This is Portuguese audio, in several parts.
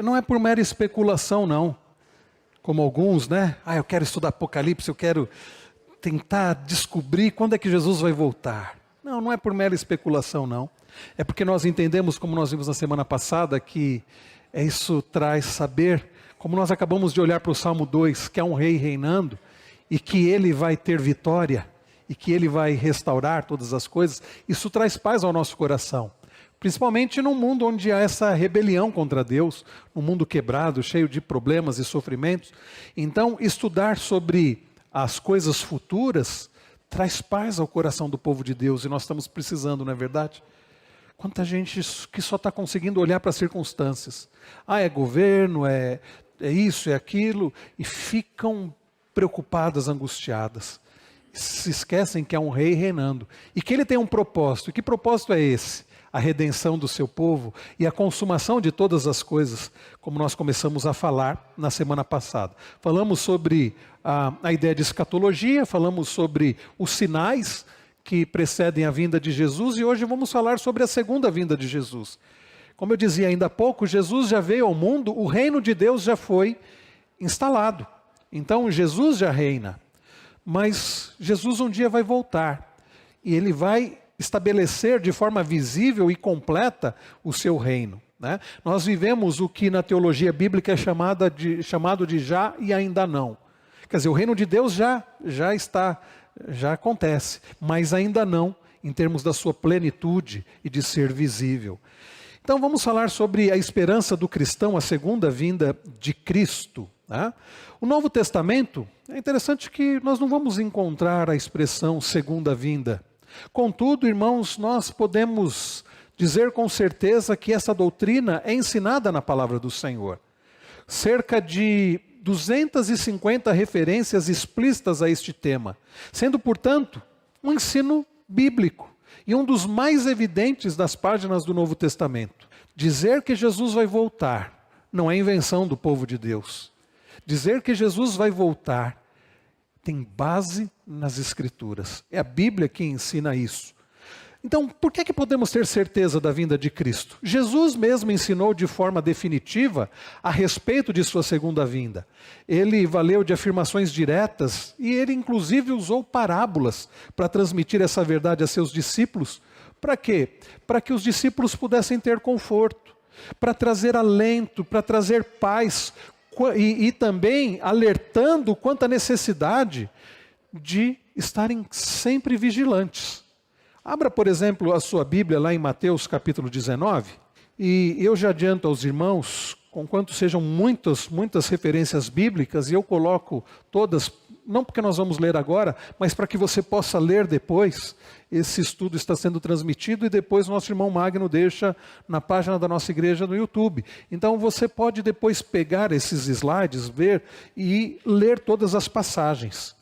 não é por mera especulação, não. Como alguns, né? Eu quero estudar Apocalipse, eu quero tentar descobrir quando é que Jesus vai voltar. Não, não é por mera especulação, não. É porque nós entendemos, como nós vimos na semana passada, que isso traz saber, como nós acabamos de olhar para o Salmo 2, que é um rei reinando, e que ele vai ter vitória, e que ele vai restaurar todas as coisas. Isso traz paz ao nosso coração. Principalmente num mundo onde há essa rebelião contra Deus, num mundo quebrado, cheio de problemas e sofrimentos. Então, estudar sobre as coisas futuras traz paz ao coração do povo de Deus, e nós estamos precisando, não é verdade? Quanta gente que só está conseguindo olhar para as circunstâncias. É governo, é isso, é aquilo, e ficam preocupadas, angustiadas. Se esquecem que há um rei reinando, e que ele tem um propósito. E que propósito é esse? A redenção do seu povo e a consumação de todas as coisas, como nós começamos a falar na semana passada. Falamos sobre a ideia de escatologia, falamos sobre os sinais que precedem a vinda de Jesus, e hoje vamos falar sobre a segunda vinda de Jesus. Como eu dizia ainda há pouco, Jesus já veio ao mundo, o reino de Deus já foi instalado. Então Jesus já reina, mas Jesus um dia vai voltar, e ele vai estabelecer de forma visível e completa o seu reino, né? Nós vivemos o que na teologia bíblica é chamado de já e ainda não. Quer dizer, o reino de Deus já acontece, mas ainda não em termos da sua plenitude e de ser visível. Então vamos falar sobre a esperança do cristão, a segunda vinda de Cristo, né? O Novo Testamento, é interessante que nós não vamos encontrar a expressão segunda vinda. Contudo, irmãos, nós podemos dizer com certeza que essa doutrina é ensinada na palavra do Senhor. Cerca de 250 referências explícitas a este tema, sendo, portanto, um ensino bíblico e um dos mais evidentes das páginas do Novo Testamento. Dizer que Jesus vai voltar não é invenção do povo de Deus. Dizer que Jesus vai voltar tem base nas Escrituras. É a Bíblia que ensina isso. Então, por que podemos ter certeza da vinda de Cristo? Jesus mesmo ensinou de forma definitiva a respeito de sua segunda vinda. Ele valeu de afirmações diretas e ele inclusive usou parábolas para transmitir essa verdade a seus discípulos. Para quê? Para que os discípulos pudessem ter conforto, para trazer alento, para trazer paz, e também alertando quanto à necessidade de estarem sempre vigilantes. Abra, por exemplo, a sua Bíblia lá em Mateus capítulo 19, e eu já adianto aos irmãos, conquanto sejam muitas referências bíblicas, e eu coloco todas, não porque nós vamos ler agora, mas para que você possa ler depois. Esse estudo está sendo transmitido e depois o nosso irmão Magno deixa na página da nossa igreja no YouTube. Então você pode depois pegar esses slides, ver e ler todas as passagens.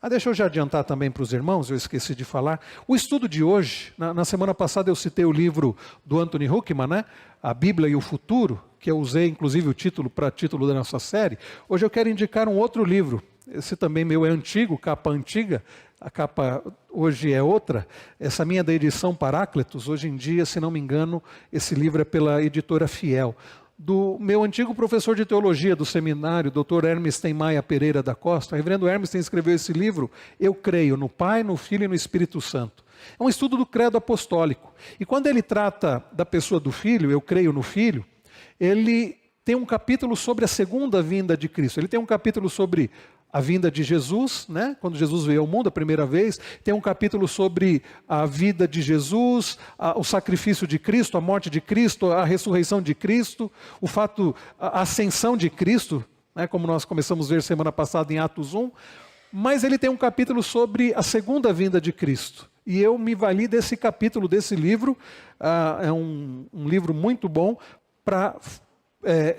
Deixa eu já adiantar também para os irmãos, eu esqueci de falar. O estudo de hoje, na semana passada eu citei o livro do Anthony Huckman, né? A Bíblia e o Futuro, que eu usei inclusive o título para título da nossa série. Hoje eu quero indicar um outro livro. Esse também meu é antigo, capa antiga. A capa hoje é outra. Essa minha é da edição Paráclitos. Hoje em dia, se não me engano, esse livro é pela editora Fiel. Do meu antigo professor de teologia do seminário, Dr. Hermisten Maia Pereira da Costa. O reverendo Hermisten escreveu esse livro, Eu Creio no Pai, no Filho e no Espírito Santo. É um estudo do credo apostólico. E quando ele trata da pessoa do Filho, eu creio no Filho, ele tem um capítulo sobre a segunda vinda de Cristo. Ele tem um capítulo sobre a vinda de Jesus, né? Quando Jesus veio ao mundo a primeira vez. Tem um capítulo sobre a vida de Jesus, o sacrifício de Cristo, a morte de Cristo, a ressurreição de Cristo, a ascensão de Cristo, né? Como nós começamos a ver semana passada em Atos 1. Mas ele tem um capítulo sobre a segunda vinda de Cristo. E eu me vali desse capítulo, desse livro. É um livro muito bom para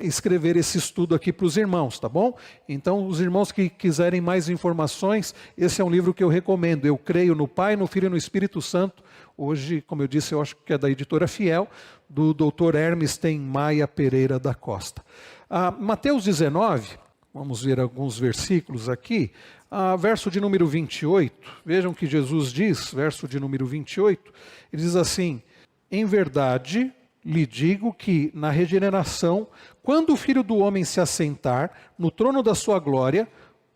escrever esse estudo aqui para os irmãos, tá bom? Então, os irmãos que quiserem mais informações, esse é um livro que eu recomendo. Eu creio no Pai, no Filho e no Espírito Santo. Hoje, como eu disse, eu acho que é da editora Fiel, do Dr. Hermisten Maia Pereira da Costa. Mateus 19, vamos ver alguns versículos aqui. Verso de número 28, vejam que Jesus diz, verso de número 28, ele diz assim: em verdade lhe digo que na regeneração, quando o Filho do Homem se assentar no trono da sua glória,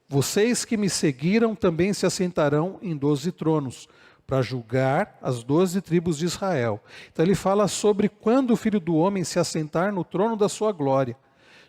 vocês que me seguiram também se assentarão em 12 tronos, para julgar as 12 tribos de Israel. Então ele fala sobre quando o Filho do Homem se assentar no trono da sua glória.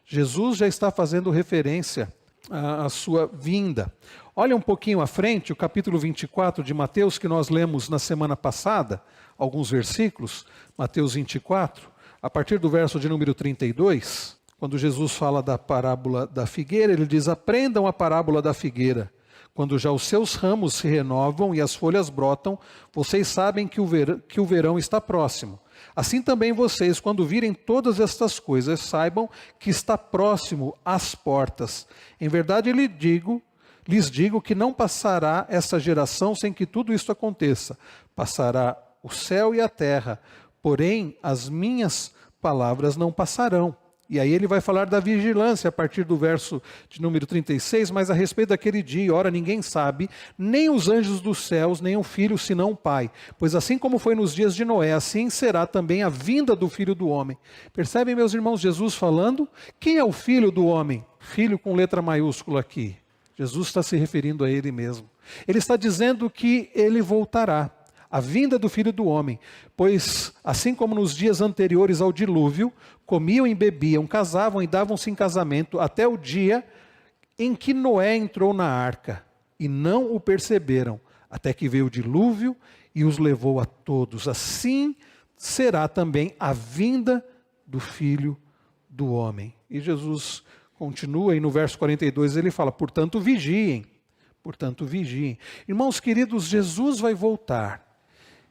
Jesus já está fazendo referência à sua vinda. Olha um pouquinho à frente, o capítulo 24 de Mateus, que nós lemos na semana passada, alguns versículos, Mateus 24, a partir do verso de número 32, quando Jesus fala da parábola da figueira, ele diz: aprendam a parábola da figueira. Quando já os seus ramos se renovam e as folhas brotam, vocês sabem que o verão está próximo. Assim também vocês, quando virem todas estas coisas, saibam que está próximo às portas. Em verdade lhes digo que não passará essa geração sem que tudo isso aconteça. Passará o céu e a terra, porém as minhas palavras não passarão. E aí ele vai falar da vigilância a partir do verso de número 36, mas a respeito daquele dia, ora ninguém sabe, nem os anjos dos céus, nem o Filho, senão o Pai. Pois assim como foi nos dias de Noé, assim será também a vinda do Filho do Homem. Percebem, meus irmãos, Jesus falando? Quem é o Filho do Homem? Filho com letra maiúscula aqui. Jesus está se referindo a ele mesmo. Ele está dizendo que ele voltará. A vinda do Filho do Homem, pois assim como nos dias anteriores ao dilúvio, comiam e bebiam, casavam e davam-se em casamento até o dia em que Noé entrou na arca, e não o perceberam, até que veio o dilúvio e os levou a todos. Assim será também a vinda do Filho do Homem. E Jesus continua, e no verso 42 ele fala: portanto vigiem, portanto vigiem. Irmãos queridos, Jesus vai voltar.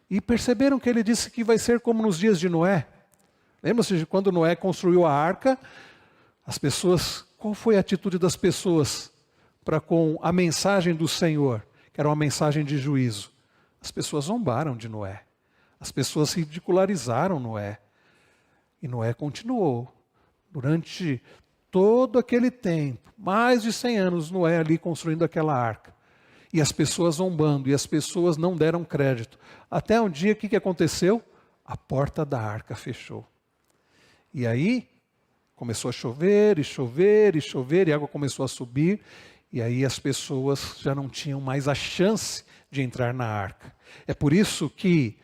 E perceberam que ele disse que vai ser como nos dias de Noé? Lembra-se de quando Noé construiu a arca? As pessoas, qual foi a atitude das pessoas para com a mensagem do Senhor, que era uma mensagem de juízo? As pessoas zombaram de Noé. As pessoas ridicularizaram Noé. E Noé continuou. Durante todo aquele tempo, mais de 100 anos, Noé ali construindo aquela arca. E as pessoas zombando, e as pessoas não deram crédito. Até um dia, o que aconteceu? A porta da arca fechou. E aí, começou a chover, e chover, e chover, e a água começou a subir, e aí as pessoas já não tinham mais a chance de entrar na arca. É por isso que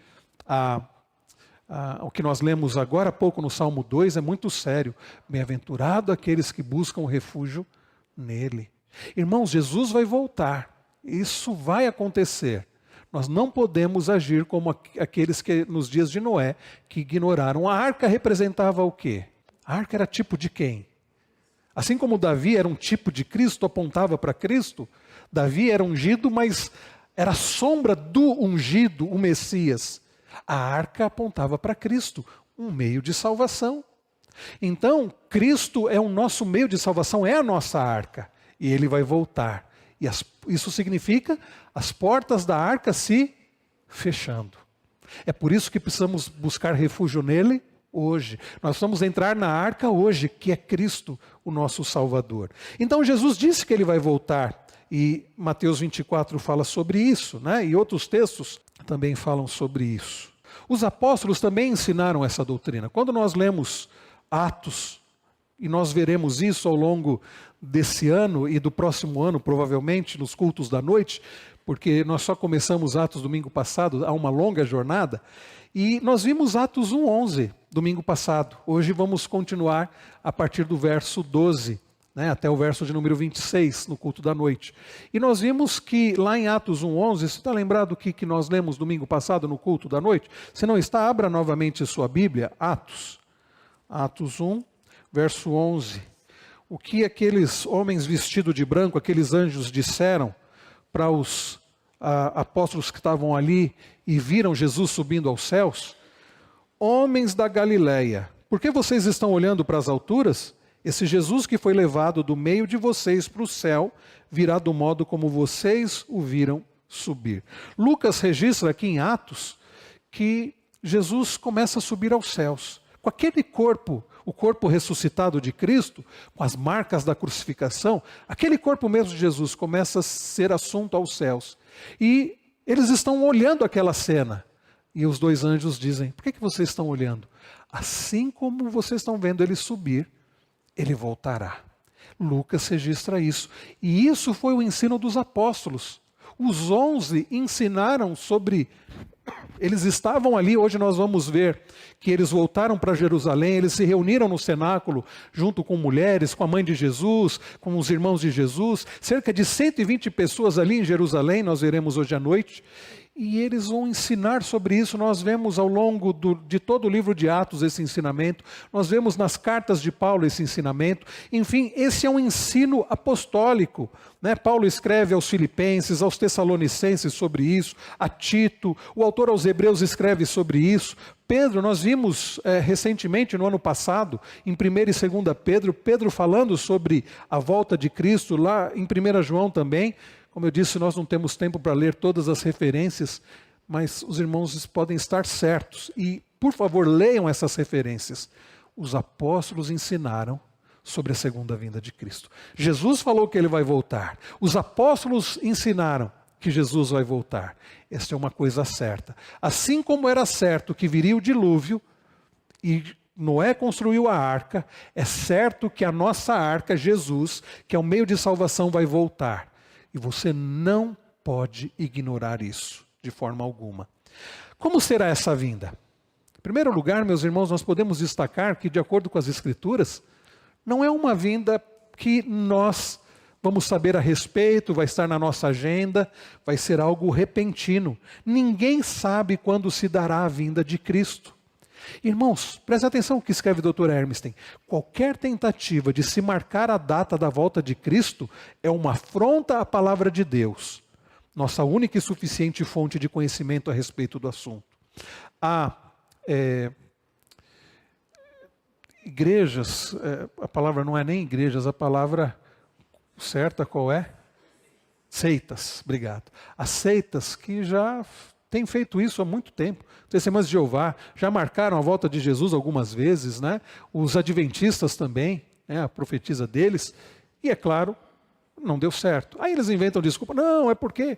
o que nós lemos agora há pouco no Salmo 2 é muito sério. Bem-aventurado aqueles que buscam refúgio nele. Irmãos, Jesus vai voltar. Isso vai acontecer. Nós não podemos agir como aqueles que nos dias de Noé, que ignoraram. A arca representava o quê? A arca era tipo de quem? Assim como Davi era um tipo de Cristo, apontava para Cristo, Davi era ungido, mas era a sombra do ungido, o Messias. A arca apontava para Cristo, um meio de salvação. Então, Cristo é o nosso meio de salvação, é a nossa arca. E ele vai voltar. E isso significa as portas da arca se fechando. É por isso que precisamos buscar refúgio nele hoje. Nós precisamos entrar na arca hoje, que é Cristo, o nosso Salvador. Então Jesus disse que ele vai voltar. E Mateus 24 fala sobre isso, né? E outros textos também falam sobre isso. Os apóstolos também ensinaram essa doutrina. Quando nós lemos Atos, e nós veremos isso ao longo desse ano e do próximo ano, provavelmente, nos cultos da noite, porque nós só começamos Atos domingo passado, há uma longa jornada, e nós vimos Atos 1:11 domingo passado. Hoje vamos continuar a partir do verso 12, né, até o verso de número 26, no culto da noite. E nós vimos que lá em Atos 1:11, você está lembrado do que nós lemos domingo passado no culto da noite? Se não está, abra novamente sua Bíblia, Atos 1, verso 11. O que aqueles homens vestidos de branco, aqueles anjos disseram para os apóstolos que estavam ali e viram Jesus subindo aos céus? Homens da Galileia, por que vocês estão olhando para as alturas? Esse Jesus que foi levado do meio de vocês para o céu, virá do modo como vocês o viram subir. Lucas registra aqui em Atos que Jesus começa a subir aos céus. Com aquele corpo, o corpo ressuscitado de Cristo, com as marcas da crucificação, aquele corpo mesmo de Jesus começa a ser assunto aos céus. E eles estão olhando aquela cena. E os dois anjos dizem: por que vocês estão olhando? Assim como vocês estão vendo ele subir, ele voltará. Lucas registra isso. E isso foi o ensino dos apóstolos. Os 11 ensinaram sobre... Eles estavam ali, hoje nós vamos ver que eles voltaram para Jerusalém, eles se reuniram no cenáculo junto com mulheres, com a mãe de Jesus, com os irmãos de Jesus, cerca de 120 pessoas ali em Jerusalém, nós veremos hoje à noite, e eles vão ensinar sobre isso. Nós vemos ao longo de todo o livro de Atos esse ensinamento, nós vemos nas cartas de Paulo esse ensinamento. Enfim, esse é um ensino apostólico, né? Paulo escreve aos Filipenses, aos Tessalonicenses sobre isso, a Tito, o autor aos Hebreus escreve sobre isso. Pedro, nós vimos recentemente, no ano passado, em 1 e 2 Pedro, Pedro falando sobre a volta de Cristo, lá em 1 João também. Como eu disse, nós não temos tempo para ler todas as referências, mas os irmãos podem estar certos. E, por favor, leiam essas referências. Os apóstolos ensinaram sobre a segunda vinda de Cristo. Jesus falou que ele vai voltar. Os apóstolos ensinaram que Jesus vai voltar. Esta é uma coisa certa. Assim como era certo que viria o dilúvio e Noé construiu a arca, é certo que a nossa arca, Jesus, que é o meio de salvação, vai voltar. E você não pode ignorar isso, de forma alguma. Como será essa vinda? Em primeiro lugar, meus irmãos, nós podemos destacar que, de acordo com as Escrituras, não é uma vinda que nós vamos saber a respeito, vai estar na nossa agenda, vai ser algo repentino. Ninguém sabe quando se dará a vinda de Cristo. Irmãos, preste atenção no que escreve o Dr. Hermiston. Qualquer tentativa de se marcar a data da volta de Cristo é uma afronta à palavra de Deus, nossa única e suficiente fonte de conhecimento a respeito do assunto. Há igrejas, a palavra não é nem igrejas, a palavra certa qual é? Seitas, obrigado. As seitas que já têm feito isso há muito tempo. Testemunhas de Jeová já marcaram a volta de Jesus algumas vezes, né? Os adventistas também, né? A profetisa deles, e é claro, não deu certo. Aí eles inventam desculpa, não, é porque...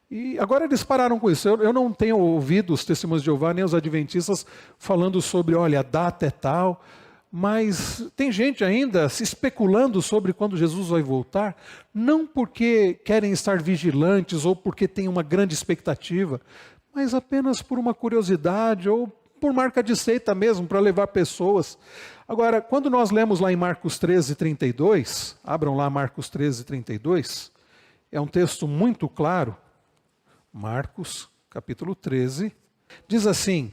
E agora eles pararam com isso. Eu não tenho ouvido os testemunhos de Jeová, nem os adventistas falando sobre, olha, a data é tal, mas tem gente ainda se especulando sobre quando Jesus vai voltar, não porque querem estar vigilantes ou porque têm uma grande expectativa, mas apenas por uma curiosidade ou por marca de seita mesmo, para levar pessoas. Agora, quando nós lemos lá em Marcos 13:32, abram lá Marcos 13:32, é um texto muito claro. Marcos, capítulo 13, diz assim,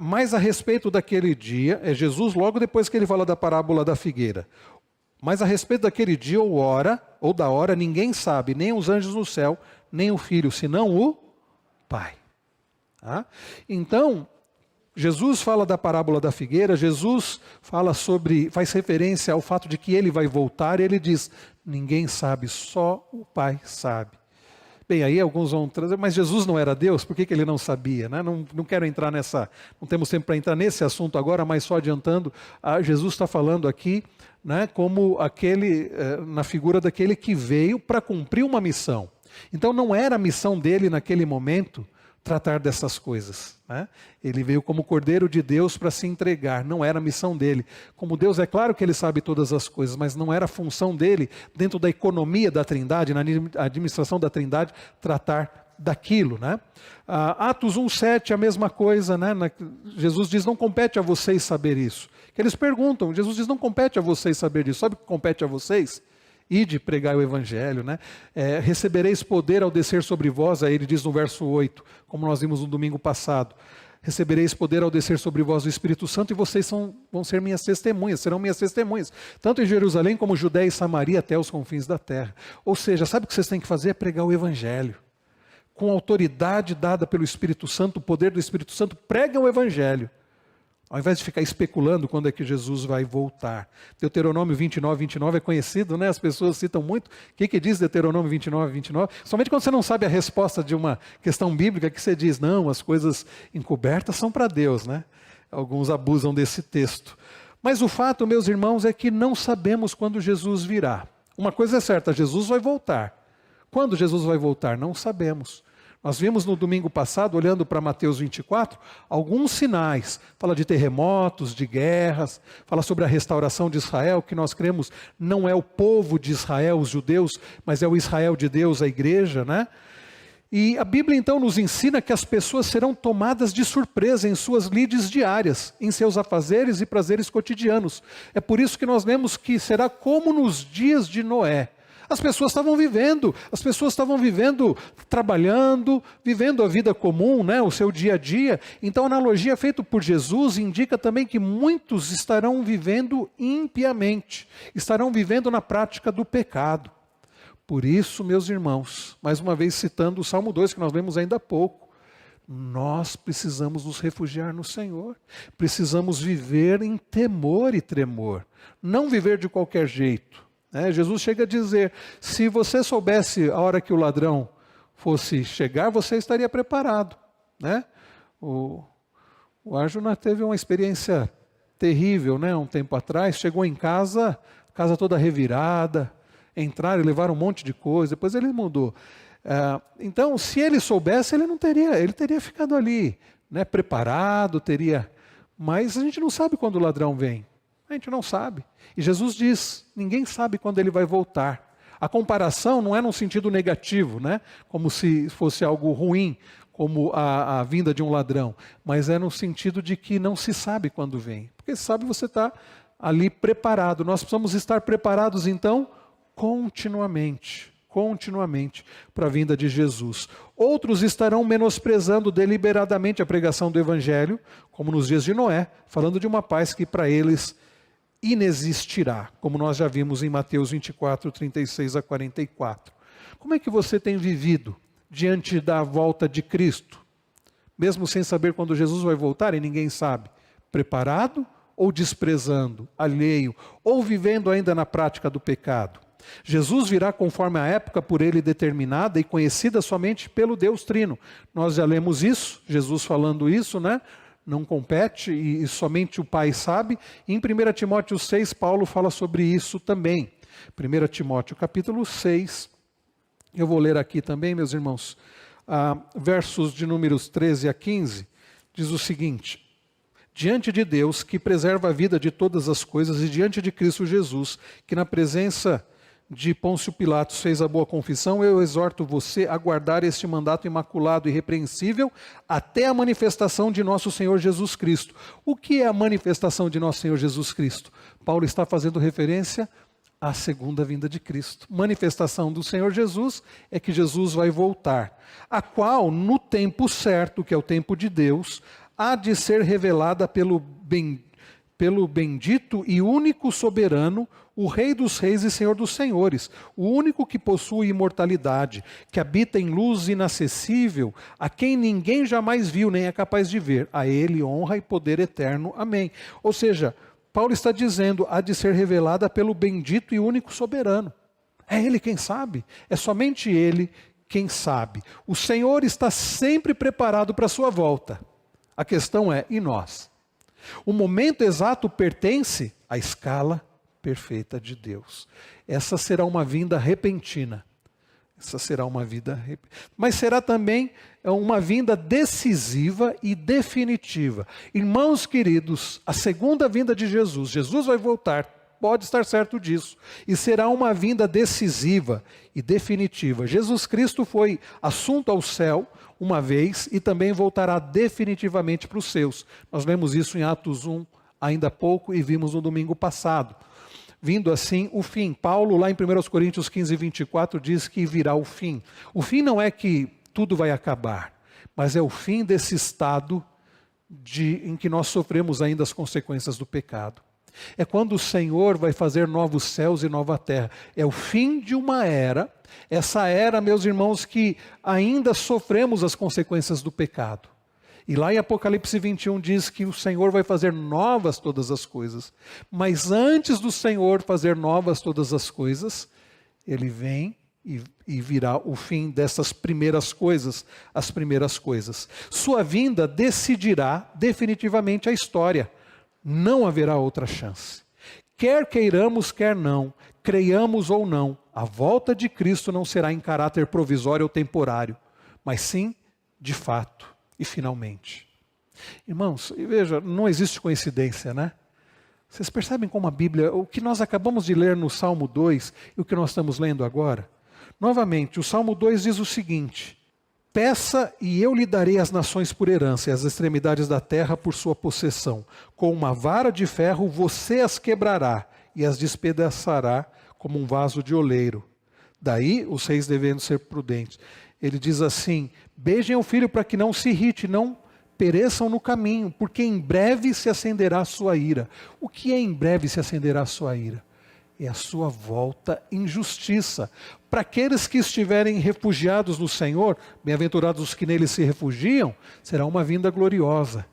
mas a respeito daquele dia, é Jesus logo depois que ele fala da parábola da figueira, mas a respeito daquele dia ou hora, ou da hora, ninguém sabe, nem os anjos no céu, nem o Filho, senão o Pai. Tá? Então, Jesus fala da parábola da figueira, Jesus faz referência ao fato de que ele vai voltar, e ele diz, ninguém sabe, só o Pai sabe. Bem, aí alguns vão trazer, mas Jesus não era Deus, por que ele não sabia? Né? Não quero entrar não temos tempo para entrar nesse assunto agora, mas só adiantando, Jesus está falando aqui, né, como na figura daquele que veio para cumprir uma missão. Então não era a missão dele naquele momento tratar dessas coisas, né? Ele veio como Cordeiro de Deus para se entregar, não era a missão dele. Como Deus, é claro que ele sabe todas as coisas, mas não era a função dele, dentro da economia da Trindade, na administração da Trindade, tratar daquilo, né? Atos 1:7, a mesma coisa, né? Jesus diz, não compete a vocês saber isso. Que eles perguntam, Jesus diz, não compete a vocês saber disso. Sabe o que compete a vocês? Ide pregar o Evangelho, né? Recebereis poder ao descer sobre vós, aí ele diz no verso 8, como nós vimos no domingo passado. Recebereis poder ao descer sobre vós o Espírito Santo, e vocês vão ser minhas testemunhas, serão minhas testemunhas, tanto em Jerusalém como Judéia e Samaria até os confins da terra. Ou seja, sabe o que vocês têm que fazer? É pregar o Evangelho. Com a autoridade dada pelo Espírito Santo, o poder do Espírito Santo, preguem o Evangelho. Ao invés de ficar especulando quando é que Jesus vai voltar. Deuteronômio 29:29 é conhecido, né? As pessoas citam muito. O que diz Deuteronômio 29:29? Somente quando você não sabe a resposta de uma questão bíblica que você diz, não, as coisas encobertas são para Deus, né? Alguns abusam desse texto. Mas o fato, meus irmãos, é que não sabemos quando Jesus virá. Uma coisa é certa, Jesus vai voltar. Quando Jesus vai voltar? Não sabemos. Nós vimos no domingo passado, olhando para Mateus 24, alguns sinais. Fala de terremotos, de guerras, fala sobre a restauração de Israel, que nós cremos não é o povo de Israel, os judeus, mas é o Israel de Deus, a igreja, né? E a Bíblia então nos ensina que as pessoas serão tomadas de surpresa em suas lides diárias, em seus afazeres e prazeres cotidianos. É por isso que nós lemos que será como nos dias de Noé. As pessoas estavam vivendo, trabalhando, vivendo a vida comum, né, o seu dia a dia. Então a analogia feita por Jesus indica também que muitos estarão vivendo impiamente, estarão vivendo na prática do pecado. Por isso, meus irmãos, mais uma vez citando o Salmo 2, que nós lemos ainda há pouco, nós precisamos nos refugiar no Senhor, precisamos viver em temor e tremor, não viver de qualquer jeito. Jesus chega a dizer, se você soubesse a hora que o ladrão fosse chegar, você estaria preparado. O Arjuna teve uma experiência terrível, um tempo atrás, chegou em casa toda revirada, entraram e levaram um monte de coisa, depois ele mudou. Então, se ele soubesse, ele teria ficado ali, preparado, mas a gente não sabe quando o ladrão vem. A gente não sabe. E Jesus diz, ninguém sabe quando ele vai voltar. A comparação não é num sentido negativo, como se fosse algo ruim, como a vinda de um ladrão, mas é no sentido de que não se sabe quando vem. Porque sabe, você está ali preparado. Nós precisamos estar preparados, então, continuamente para a vinda de Jesus. Outros estarão menosprezando deliberadamente a pregação do Evangelho, como nos dias de Noé, falando de uma paz que para eles inexistirá, como nós já vimos em Mateus 24, 36 a 44. Como é que você tem vivido diante da volta de Cristo? Mesmo sem saber quando Jesus vai voltar e ninguém sabe. Preparado ou desprezando, alheio, ou vivendo ainda na prática do pecado? Jesus virá conforme a época por ele determinada e conhecida somente pelo Deus Trino. Nós já lemos isso, Jesus falando isso, Não compete e somente o Pai sabe. Em 1 Timóteo 6, Paulo fala sobre isso também. 1 Timóteo capítulo 6, eu vou ler aqui também, meus irmãos, versos de números 13 a 15, diz o seguinte: diante de Deus, que preserva a vida de todas as coisas, e diante de Cristo Jesus, que na presença de Pôncio Pilatos fez a boa confissão, eu exorto você a guardar este mandato imaculado e irrepreensível até a manifestação de nosso Senhor Jesus Cristo. O que é a manifestação de nosso Senhor Jesus Cristo? Paulo está fazendo referência à segunda vinda de Cristo. Manifestação do Senhor Jesus é que Jesus vai voltar, a qual, no tempo certo, que é o tempo de Deus, há de ser revelada pelo bendito e único soberano, o Rei dos Reis e Senhor dos Senhores, o único que possui imortalidade, que habita em luz inacessível, a quem ninguém jamais viu nem é capaz de ver. A ele honra e poder eterno. Amém. Ou seja, Paulo está dizendo, há de ser revelada pelo bendito e único soberano. É ele quem sabe, é somente ele quem sabe. O Senhor está sempre preparado para a sua volta. A questão é, e nós? O momento exato pertence à escala perfeita de Deus. Essa será uma vinda repentina. Mas será também uma vinda decisiva e definitiva. Irmãos queridos, a segunda vinda de Jesus, Jesus vai voltar, pode estar certo disso, e será uma vinda decisiva e definitiva. Jesus Cristo foi assunto ao céu uma vez e também voltará definitivamente para os seus. Nós lemos isso em Atos 1 ainda há pouco e vimos no domingo passado. Vindo assim o fim. Paulo, lá em 1 Coríntios 15, 24, diz que virá o fim. O fim não é que tudo vai acabar, mas é o fim desse estado em que nós sofremos ainda as consequências do pecado. É quando o Senhor vai fazer novos céus e nova terra. É o fim de uma era, essa era, meus irmãos, que ainda sofremos as consequências do pecado. E lá em Apocalipse 21 diz que o Senhor vai fazer novas todas as coisas. Mas antes do Senhor fazer novas todas as coisas, Ele vem e virá o fim dessas primeiras coisas, as primeiras coisas. Sua vinda decidirá definitivamente a história. Não haverá outra chance. Quer queiramos, quer não, creiamos ou não, a volta de Cristo não será em caráter provisório ou temporário, mas sim de fato e finalmente. Irmãos, e veja, não existe coincidência, né? Vocês percebem como a Bíblia, o que nós acabamos de ler no Salmo 2 e o que nós estamos lendo agora? Novamente, o Salmo 2 diz o seguinte: peça e eu lhe darei as nações por herança e as extremidades da terra por sua possessão. Com uma vara de ferro você as quebrará e as despedaçará como um vaso de oleiro. Daí os reis devendo ser prudentes. Ele diz assim: beijem o filho para que não se irrite, não pereçam no caminho, porque em breve se acenderá a sua ira. O que é em breve se acenderá a sua ira? É a sua volta em justiça. Para aqueles que estiverem refugiados no Senhor, bem-aventurados os que nele se refugiam, será uma vinda gloriosa,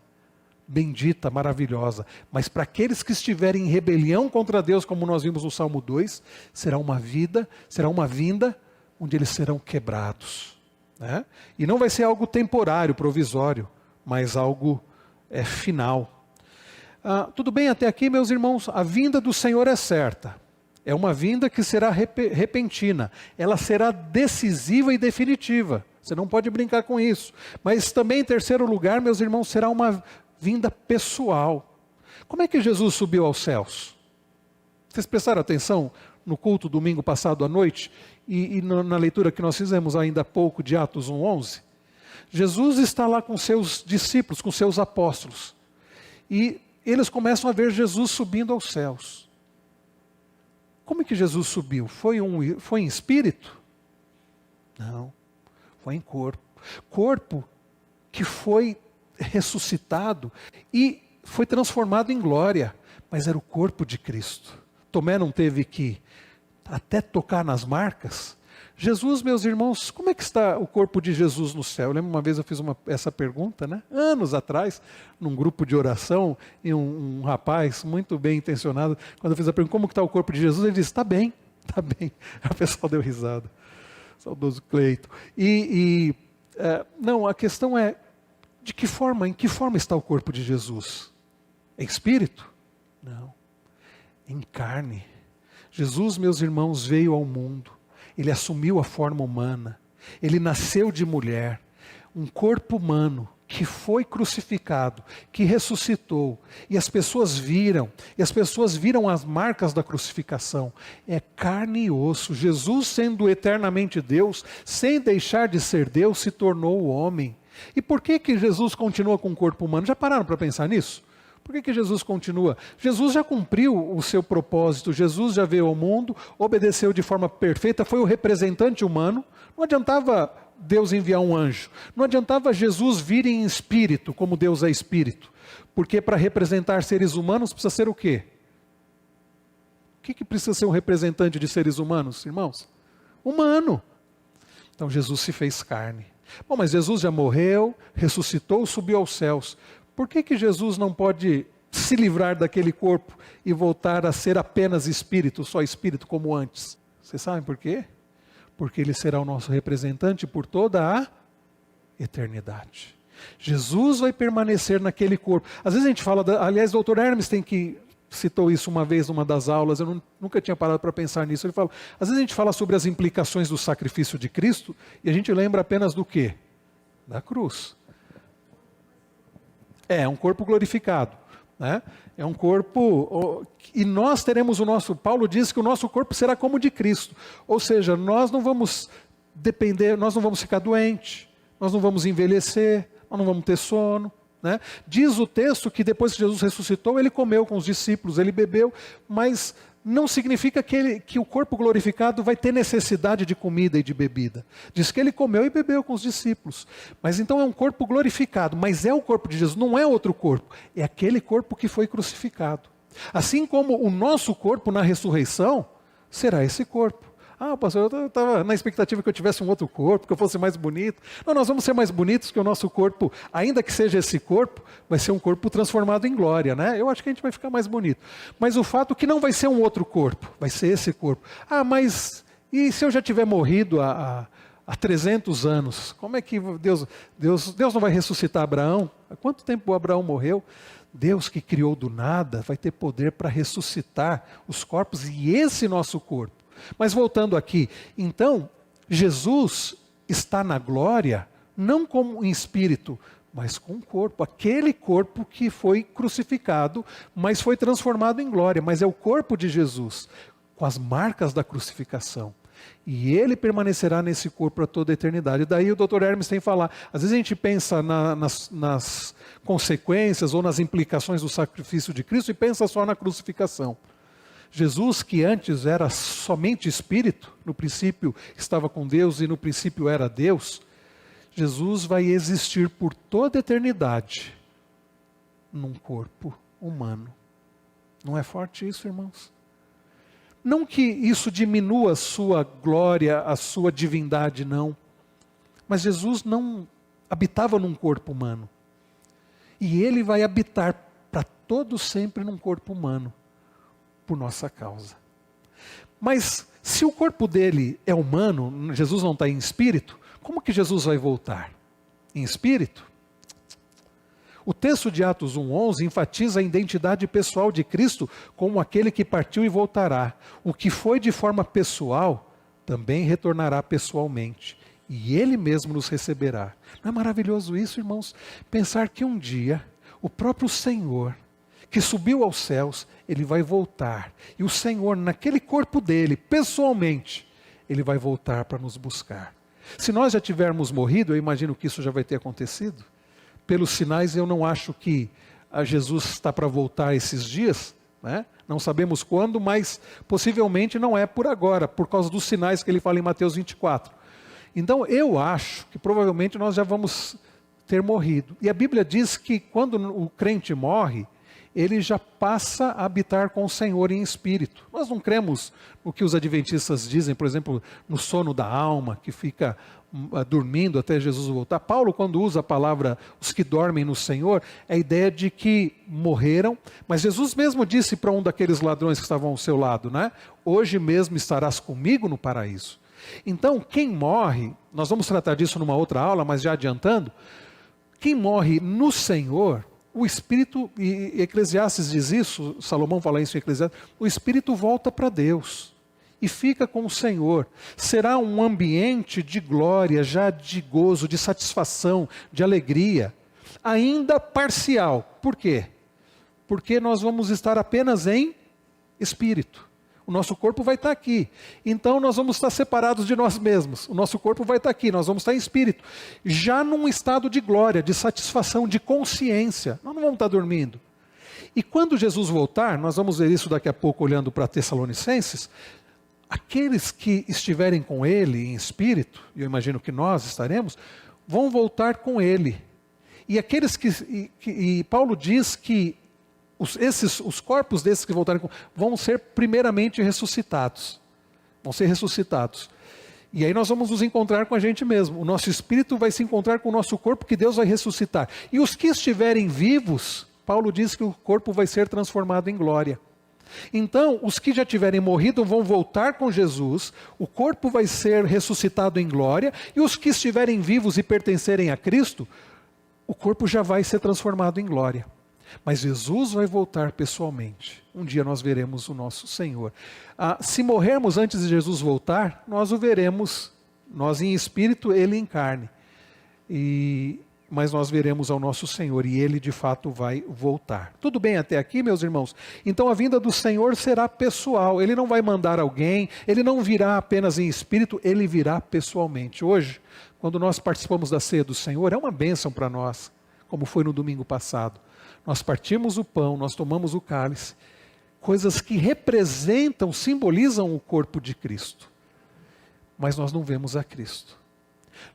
bendita, maravilhosa. Mas para aqueles que estiverem em rebelião contra Deus, como nós vimos no Salmo 2, será uma vinda onde eles serão quebrados, né? E não vai ser algo temporário, provisório, mas algo final. Tudo bem até aqui, meus irmãos? A vinda do Senhor é certa. É uma vinda que será repentina. Ela será decisiva e definitiva. Você não pode brincar com isso. Mas também, em terceiro lugar, meus irmãos, será uma vinda pessoal. Como é que Jesus subiu aos céus? Vocês prestaram atenção no culto domingo passado à noite? E na leitura que nós fizemos ainda há pouco de Atos 1:11? Jesus está lá com seus discípulos, com seus apóstolos. E eles começam a ver Jesus subindo aos céus. Como é que Jesus subiu? Foi em espírito? Não, foi em corpo. Corpo que foi ressuscitado e foi transformado em glória. Mas era o corpo de Cristo. Tomé não teve que até tocar nas marcas? Jesus, meus irmãos, como é que está o corpo de Jesus no céu? Eu lembro uma vez eu fiz essa pergunta, né? Anos atrás, num grupo de oração, e um rapaz muito bem intencionado, quando eu fiz a pergunta, como que está o corpo de Jesus? Ele disse, está bem, está bem. O pessoal deu risada. Saudoso Cleito. Não, a questão é, em que forma está o corpo de Jesus? Em espírito? Não. Em carne. Jesus, meus irmãos, veio ao mundo. Ele assumiu a forma humana, ele nasceu de mulher, um corpo humano que foi crucificado, que ressuscitou, e as pessoas viram as marcas da crucificação, é carne e osso. Jesus, sendo eternamente Deus, sem deixar de ser Deus, se tornou homem. E por que Jesus continua com um corpo humano? Já pararam para pensar nisso? Por que Jesus continua? Jesus já cumpriu o seu propósito, Jesus já veio ao mundo, obedeceu de forma perfeita, foi o representante humano. Não adiantava Deus enviar um anjo, não adiantava Jesus vir em espírito, como Deus é espírito, porque para representar seres humanos precisa ser o quê? O que precisa ser um representante de seres humanos, irmãos? Humano. Então Jesus se fez carne. Bom, mas Jesus já morreu, ressuscitou, subiu aos céus. Por que Jesus não pode se livrar daquele corpo e voltar a ser apenas espírito, só espírito como antes? Vocês sabem por quê? Porque ele será o nosso representante por toda a eternidade. Jesus vai permanecer naquele corpo. Às vezes a gente fala, aliás, o Dr. Hermes citou isso uma vez numa das aulas, eu nunca tinha parado para pensar nisso. Ele fala, às vezes a gente fala sobre as implicações do sacrifício de Cristo e a gente lembra apenas do quê? Da cruz. É um corpo glorificado, né? É um corpo, e nós teremos Paulo diz que o nosso corpo será como o de Cristo, ou seja, nós não vamos depender, nós não vamos ficar doentes, nós não vamos envelhecer, nós não vamos ter sono, né? Diz o texto que depois que Jesus ressuscitou, ele comeu com os discípulos, ele bebeu, mas não significa que o corpo glorificado vai ter necessidade de comida e de bebida. Diz que ele comeu e bebeu com os discípulos. Mas então é um corpo glorificado, mas é o corpo de Jesus, não é outro corpo. É aquele corpo que foi crucificado. Assim como o nosso corpo na ressurreição será esse corpo. Pastor, eu estava na expectativa que eu tivesse um outro corpo, que eu fosse mais bonito. Não, nós vamos ser mais bonitos, que o nosso corpo, ainda que seja esse corpo, vai ser um corpo transformado em glória, né? Eu acho que a gente vai ficar mais bonito. Mas o fato é que não vai ser um outro corpo, vai ser esse corpo. Mas e se eu já tiver morrido há 300 anos? Como é que Deus não vai ressuscitar Abraão? Há quanto tempo Abraão morreu? Deus que criou do nada vai ter poder para ressuscitar os corpos e esse nosso corpo. Mas voltando aqui, então, Jesus está na glória não como em espírito, mas com o corpo. Aquele corpo que foi crucificado, mas foi transformado em glória. Mas é o corpo de Jesus, com as marcas da crucificação. E ele permanecerá nesse corpo para toda a eternidade. Daí o Dr. Hermes tem que falar. Às vezes a gente pensa nas consequências ou nas implicações do sacrifício de Cristo e pensa só na crucificação. Jesus, que antes era somente espírito, no princípio estava com Deus e no princípio era Deus, Jesus vai existir por toda a eternidade num corpo humano. Não é forte isso, irmãos? Não que isso diminua a sua glória, a sua divindade, não. Mas Jesus não habitava num corpo humano. E ele vai habitar para todo sempre num corpo humano, por nossa causa. Mas se o corpo dele é humano, Jesus não está em espírito, como que Jesus vai voltar? Em espírito? O texto de Atos 1:11 enfatiza a identidade pessoal de Cristo como aquele que partiu e voltará. O que foi de forma pessoal, também retornará pessoalmente. E Ele mesmo nos receberá. Não é maravilhoso isso, irmãos? Pensar que um dia, o próprio Senhor, que subiu aos céus, Ele vai voltar. E o Senhor, naquele corpo dele, pessoalmente, Ele vai voltar para nos buscar. Se nós já tivermos morrido, eu imagino que isso já vai ter acontecido. Pelos sinais, eu não acho que Jesus está para voltar esses dias, né? Não sabemos quando, mas possivelmente não é por agora, por causa dos sinais que ele fala em Mateus 24. Então, eu acho que provavelmente nós já vamos ter morrido. E a Bíblia diz que quando o crente morre, ele já passa a habitar com o Senhor em espírito. Nós não cremos no que os adventistas dizem, por exemplo, no sono da alma, que fica dormindo até Jesus voltar. Paulo, quando usa a palavra os que dormem no Senhor, é a ideia de que morreram, mas Jesus mesmo disse para um daqueles ladrões que estavam ao seu lado, né? Hoje mesmo estarás comigo no paraíso. Então, quem morre, nós vamos tratar disso numa outra aula, mas já adiantando, quem morre no Senhor, o Espírito, e Eclesiastes diz isso, Salomão fala isso em Eclesiastes, o Espírito volta para Deus e fica com o Senhor. Será um ambiente de glória, já de gozo, de satisfação, de alegria, ainda parcial. Por quê? Porque nós vamos estar apenas em espírito. O nosso corpo vai estar aqui. Então nós vamos estar separados de nós mesmos. O nosso corpo vai estar aqui, nós vamos estar em espírito. Já num estado de glória, de satisfação, de consciência. Nós não vamos estar dormindo. E quando Jesus voltar, nós vamos ver isso daqui a pouco olhando para Tessalonicenses, aqueles que estiverem com Ele em espírito, e eu imagino que nós estaremos, vão voltar com Ele. E aqueles e Paulo diz que os corpos desses que voltarem vão ser primeiramente ressuscitados. Vão ser ressuscitados. E aí nós vamos nos encontrar com a gente mesmo. O nosso espírito vai se encontrar com o nosso corpo que Deus vai ressuscitar. E os que estiverem vivos, Paulo diz que o corpo vai ser transformado em glória. Então, os que já tiverem morrido vão voltar com Jesus, o corpo vai ser ressuscitado em glória, e os que estiverem vivos e pertencerem a Cristo, o corpo já vai ser transformado em glória. Mas Jesus vai voltar pessoalmente. Um dia nós veremos o nosso Senhor. Se morrermos antes de Jesus voltar, nós o veremos, nós em espírito, Ele em carne. Mas nós veremos ao nosso Senhor e Ele de fato vai voltar. Tudo bem até aqui, meus irmãos? Então a vinda do Senhor será pessoal. Ele não vai mandar alguém, Ele não virá apenas em espírito, Ele virá pessoalmente. Hoje, quando nós participamos da ceia do Senhor, é uma bênção para nós, como foi no domingo passado. Nós partimos o pão, nós tomamos o cálice, coisas que representam, simbolizam o corpo de Cristo. Mas nós não vemos a Cristo.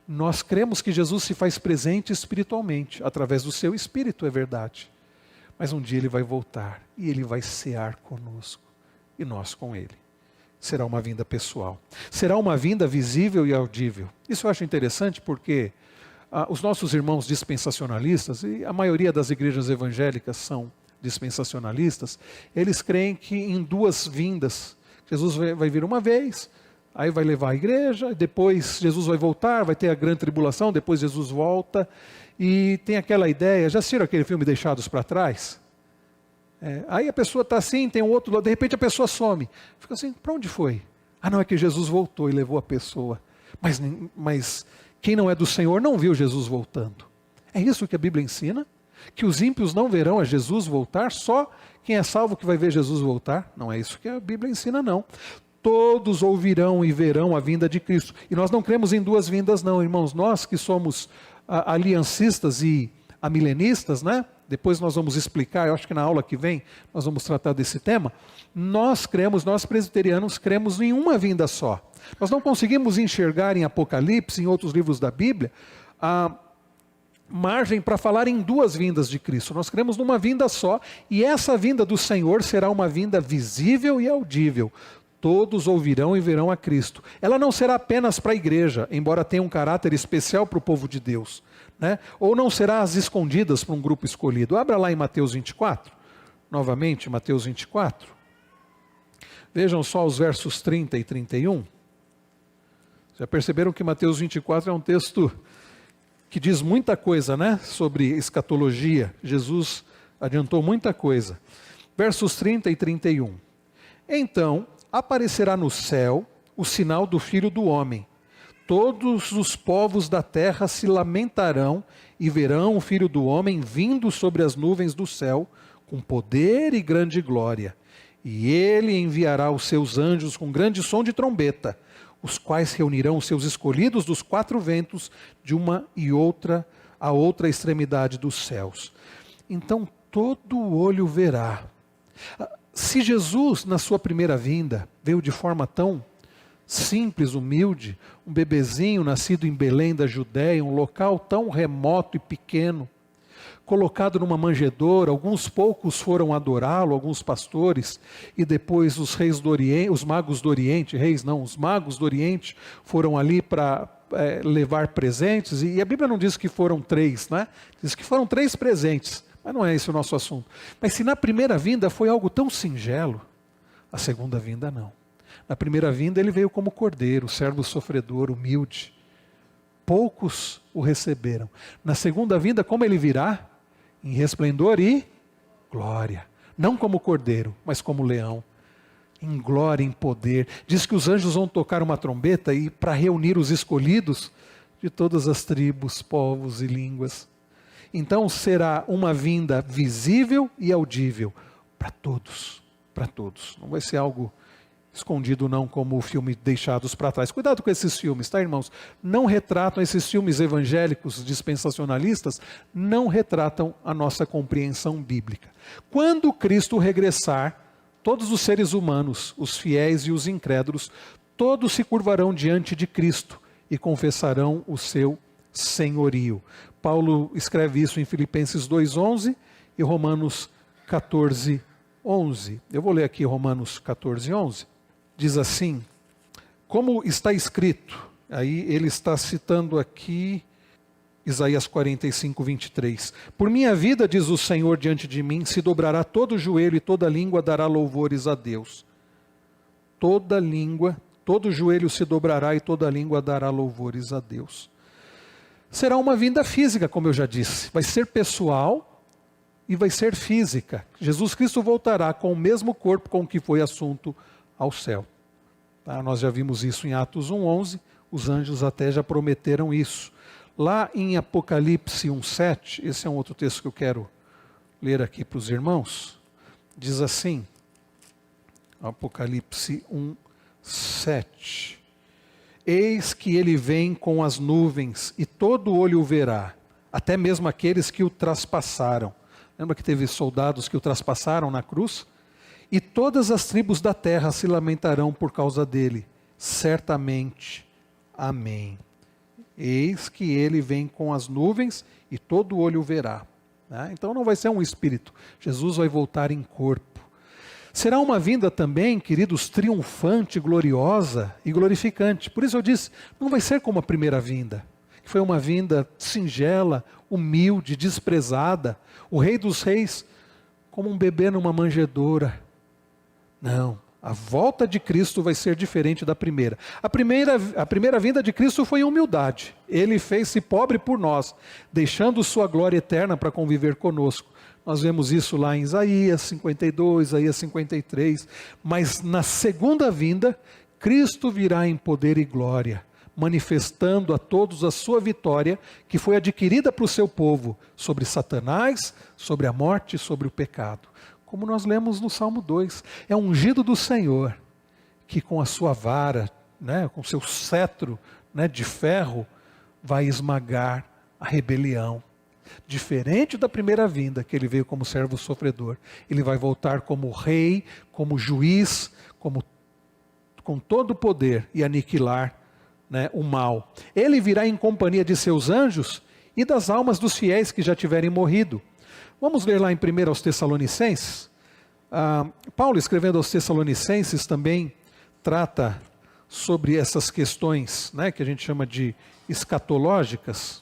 Nós cremos que Jesus se faz presente espiritualmente, através do seu Espírito, é verdade. Mas um dia Ele vai voltar e Ele vai cear conosco e nós com Ele. Será uma vinda pessoal. Será uma vinda visível e audível. Isso eu acho interessante porque os nossos irmãos dispensacionalistas, e a maioria das igrejas evangélicas são dispensacionalistas, eles creem que em duas vindas, Jesus vai vir uma vez, aí vai levar a igreja, depois Jesus vai voltar, vai ter a grande tribulação, depois Jesus volta, e tem aquela ideia, já assistiram aquele filme Deixados para Trás? Aí a pessoa está assim, tem um outro lado, de repente a pessoa some, fica assim, para onde foi? Não, é que Jesus voltou e levou a pessoa, mas Quem não é do Senhor não viu Jesus voltando. É isso que a Bíblia ensina? Que os ímpios não verão a Jesus voltar? Só quem é salvo que vai ver Jesus voltar? Não é isso que a Bíblia ensina, não. Todos ouvirão e verão a vinda de Cristo. E nós não cremos em duas vindas, não, irmãos. Nós que somos aliancistas e amilenistas, né? Depois nós vamos explicar, eu acho que na aula que vem nós vamos tratar desse tema. Nós presbiterianos cremos em uma vinda só. Nós não conseguimos enxergar em Apocalipse, em outros livros da Bíblia, a margem para falar em duas vindas de Cristo. Nós cremos numa vinda só, e essa vinda do Senhor será uma vinda visível e audível. Todos ouvirão e verão a Cristo. Ela não será apenas para a igreja, embora tenha um caráter especial para o povo de Deus, né? Ou não será às escondidas para um grupo escolhido. Abra lá em Mateus 24, novamente Mateus 24. Vejam só os versos 30 e 31. Já perceberam que Mateus 24 é um texto que diz muita coisa, né? Sobre escatologia. Jesus adiantou muita coisa. Versos 30 e 31. Então aparecerá no céu o sinal do Filho do Homem. Todos os povos da terra se lamentarão e verão o Filho do Homem vindo sobre as nuvens do céu, com poder e grande glória. E ele enviará os seus anjos com grande som de trombeta, os quais reunirão os seus escolhidos dos quatro ventos, de uma e outra a outra extremidade dos céus. Então todo olho verá. Se Jesus, na sua primeira vinda, veio de forma tão simples, humilde, um bebezinho nascido em Belém da Judéia, um local tão remoto e pequeno, colocado numa manjedoura, alguns poucos foram adorá-lo, alguns pastores, e depois os reis do Oriente, os magos do Oriente, os magos do Oriente foram ali para levar presentes, e a Bíblia não diz que foram três, né? Diz que foram três presentes, mas não é esse o nosso assunto. Mas se na primeira vinda foi algo tão singelo, a segunda vinda não. Na primeira vinda ele veio como cordeiro, servo sofredor, humilde. Poucos o receberam. Na segunda vinda, como ele virá? Em resplendor e glória. Não como cordeiro, mas como leão. Em glória, em poder. Diz que os anjos vão tocar uma trombeta e para reunir os escolhidos de todas as tribos, povos e línguas. Então será uma vinda visível e audível para todos. Para todos. Não vai ser algo escondido não, como o filme Deixados para Trás. Cuidado com esses filmes, tá, irmãos? Não retratam, esses filmes evangélicos dispensacionalistas, não retratam a nossa compreensão bíblica. Quando Cristo regressar, todos os seres humanos, os fiéis e os incrédulos, todos se curvarão diante de Cristo e confessarão o seu senhorio. Paulo escreve isso em Filipenses 2:11 e Romanos 14:11. Eu vou ler aqui Romanos 14:11. Diz assim, como está escrito, aí ele está citando aqui Isaías 45:23. Por minha vida, diz o Senhor, diante de mim, se dobrará todo joelho e toda língua dará louvores a Deus. Toda língua, todo joelho se dobrará e toda língua dará louvores a Deus. Será uma vinda física, como eu já disse. Vai ser pessoal e vai ser física. Jesus Cristo voltará com o mesmo corpo com que foi assunto ao céu. Tá? Nós já vimos isso em Atos 1:11, os anjos até já prometeram isso. Lá em Apocalipse 1:7, esse é um outro texto que eu quero ler aqui para os irmãos, diz assim, Apocalipse 1:7, eis que ele vem com as nuvens e todo olho o verá, até mesmo aqueles que o traspassaram. Lembra que teve soldados que o traspassaram na cruz? E todas as tribos da terra se lamentarão por causa dele. Certamente. Amém. Eis que ele vem com as nuvens e todo olho o verá. Então não vai ser um espírito. Jesus vai voltar em corpo. Será uma vinda também, queridos, triunfante, gloriosa e glorificante. Por isso eu disse, não vai ser como a primeira vinda. Que foi uma vinda singela, humilde, desprezada. O Rei dos Reis, como um bebê numa manjedoura. Não, a volta de Cristo vai ser diferente da primeira. A primeira vinda de Cristo foi em humildade. Ele fez-se pobre por nós, deixando sua glória eterna para conviver conosco. Nós vemos isso lá em Isaías 52, Isaías 53. Mas na segunda vinda, Cristo virá em poder e glória. manifestando a todos a sua vitória, que foi adquirida para o seu povo, sobre Satanás, sobre a morte e sobre o pecado. Como nós lemos no Salmo 2, é um ungido do Senhor, que com a sua vara, né, com seu cetro, né, de ferro, vai esmagar a rebelião. Diferente da primeira vinda, que ele veio como servo sofredor, ele vai voltar como rei, como juiz, com todo o poder e aniquilar, né, o mal. Ele virá em companhia de seus anjos e das almas dos fiéis que já tiverem morrido. Vamos ler lá em 1 aos Tessalonicenses. Paulo, escrevendo aos Tessalonicenses, também trata sobre essas questões, né, que a gente chama de escatológicas.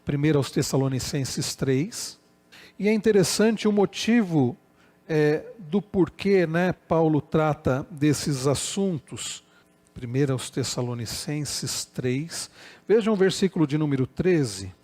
1 aos Tessalonicenses 3, e é interessante o motivo do porquê, né, Paulo trata desses assuntos. 1 aos Tessalonicenses 3, vejam o versículo de número 13,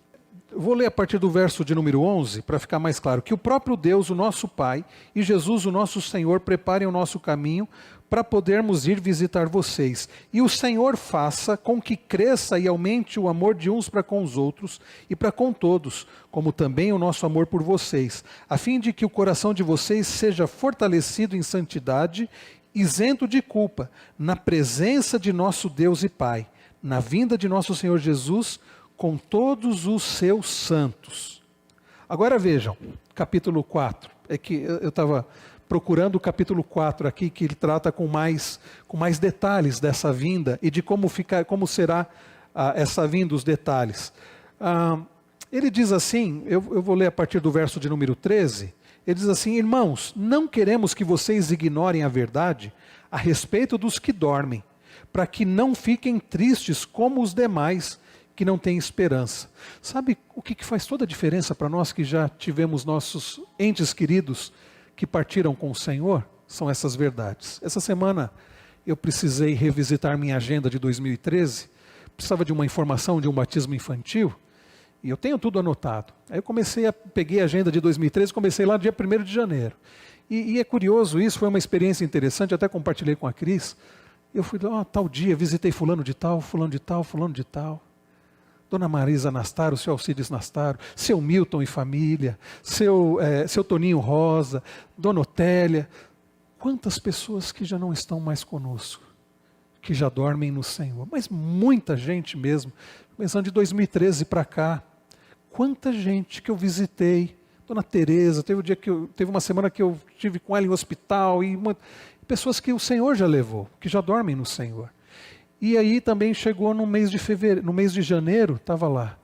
eu vou ler a partir do verso de número 11, para ficar mais claro, que o próprio Deus, o nosso Pai, e Jesus, o nosso Senhor, preparem o nosso caminho, para podermos ir visitar vocês. E o Senhor faça com que cresça e aumente o amor de uns para com os outros e para com todos, como também o nosso amor por vocês, a fim de que o coração de vocês seja fortalecido em santidade, isento de culpa, na presença de nosso Deus e Pai, na vinda de nosso Senhor Jesus, com todos os seus santos. Agora vejam, capítulo 4, é que eu estava procurando o capítulo 4 aqui, que ele trata com mais detalhes dessa vinda e de como será essa vinda, os detalhes. Ele diz assim, eu vou ler a partir do verso de número 13, ele diz assim: irmãos, não queremos que vocês ignorem a verdade a respeito dos que dormem, para que não fiquem tristes como os demais que não têm esperança. Sabe o que faz toda a diferença para nós que já tivemos nossos entes queridos que partiram com o Senhor? São essas verdades. Essa semana eu precisei revisitar minha agenda de 2013, precisava de uma informação de um batismo infantil, e eu tenho tudo anotado. Aí eu peguei a agenda de 2013, comecei lá no dia 1º de janeiro. E é curioso isso, foi uma experiência interessante, até compartilhei com a Cris. Eu fui lá, tal dia, visitei fulano de tal, fulano de tal, fulano de tal. Dona Marisa Nastaro, seu Alcides Nastaro, seu Milton e família, seu Toninho Rosa, Dona Otélia. Quantas pessoas que já não estão mais conosco, que já dormem no Senhor. Mas muita gente mesmo, começando de 2013 para cá. Quanta gente que eu visitei. Dona Tereza, teve uma semana que eu estive com ela em hospital, e pessoas que o Senhor já levou, que já dormem no Senhor. E aí também chegou no mês de janeiro, estava lá.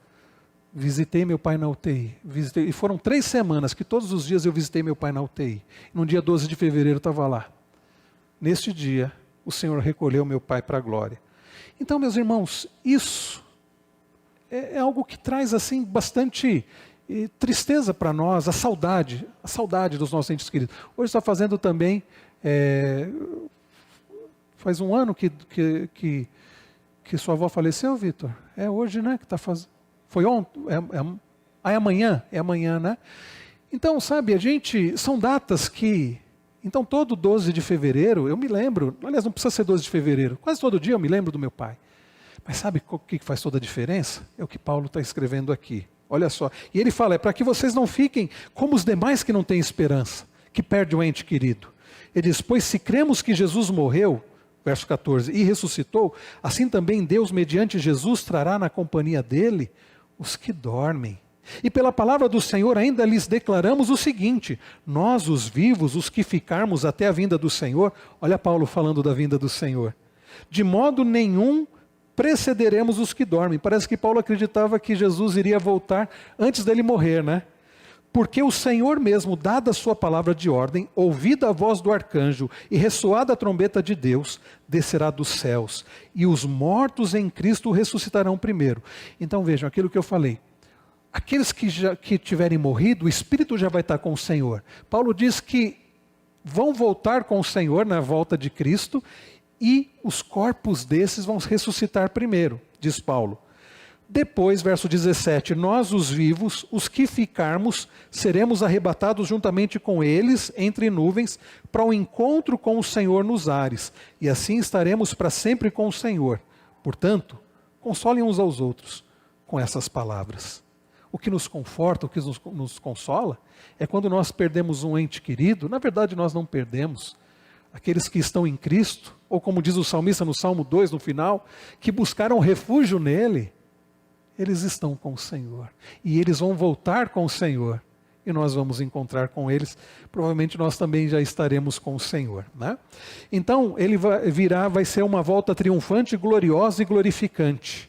Visitei meu pai na UTI. E foram 3 semanas que todos os dias eu visitei meu pai na UTI. No dia 12 de fevereiro estava lá. Neste dia, o Senhor recolheu meu pai para a glória. Então, meus irmãos, isso é algo que traz assim bastante tristeza para nós, a saudade dos nossos entes queridos. Hoje está fazendo também... Faz um ano que sua avó faleceu, Vitor? É hoje, né? Que está fazendo. Foi ontem? É amanhã? É amanhã, né? Então, sabe, são datas que... Então, todo 12 de fevereiro, eu me lembro, aliás, não precisa ser 12 de fevereiro, quase todo dia eu me lembro do meu pai. Mas sabe o que faz toda a diferença? É o que Paulo está escrevendo aqui. Olha só. E ele fala, é para que vocês não fiquem como os demais que não têm esperança, que perdem o ente querido. Ele diz, pois se cremos que Jesus morreu, verso 14, e ressuscitou, assim também Deus, mediante Jesus, trará na companhia dele os que dormem. E pela palavra do Senhor ainda lhes declaramos o seguinte: nós, os vivos, os que ficarmos até a vinda do Senhor, olha Paulo falando da vinda do Senhor, de modo nenhum precederemos os que dormem. Parece que Paulo acreditava que Jesus iria voltar antes dele morrer, né? Porque o Senhor mesmo, dada a sua palavra de ordem, ouvida a voz do arcanjo e ressoada a trombeta de Deus, descerá dos céus, e os mortos em Cristo ressuscitarão primeiro. Então vejam, aquilo que eu falei, aqueles que tiverem morrido, o Espírito já vai estar com o Senhor. Paulo diz que vão voltar com o Senhor na volta de Cristo, e os corpos desses vão ressuscitar primeiro, diz Paulo. Depois, verso 17, nós os vivos, os que ficarmos, seremos arrebatados juntamente com eles entre nuvens para o encontro com o Senhor nos ares, e assim estaremos para sempre com o Senhor. Portanto, consolem uns aos outros com essas palavras. O que nos conforta, o que nos consola, é quando nós perdemos um ente querido. Na verdade, nós não perdemos. Aqueles que estão em Cristo, ou como diz o salmista no Salmo 2, no final, que buscaram refúgio nele, eles estão com o Senhor. E eles vão voltar com o Senhor. E nós vamos encontrar com eles. Provavelmente nós também já estaremos com o Senhor, né? Então, ele vai ser uma volta triunfante, gloriosa e glorificante.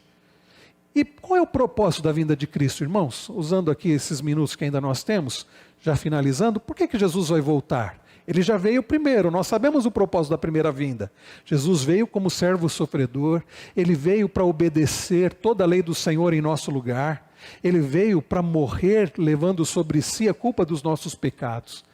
E qual é o propósito da vinda de Cristo, irmãos? Usando aqui esses minutos que ainda nós temos, já finalizando, por que Jesus vai voltar? Ele já veio primeiro, nós sabemos o propósito da primeira vinda. Jesus veio como servo sofredor, ele veio para obedecer toda a lei do Senhor em nosso lugar, ele veio para morrer levando sobre si a culpa dos nossos pecados.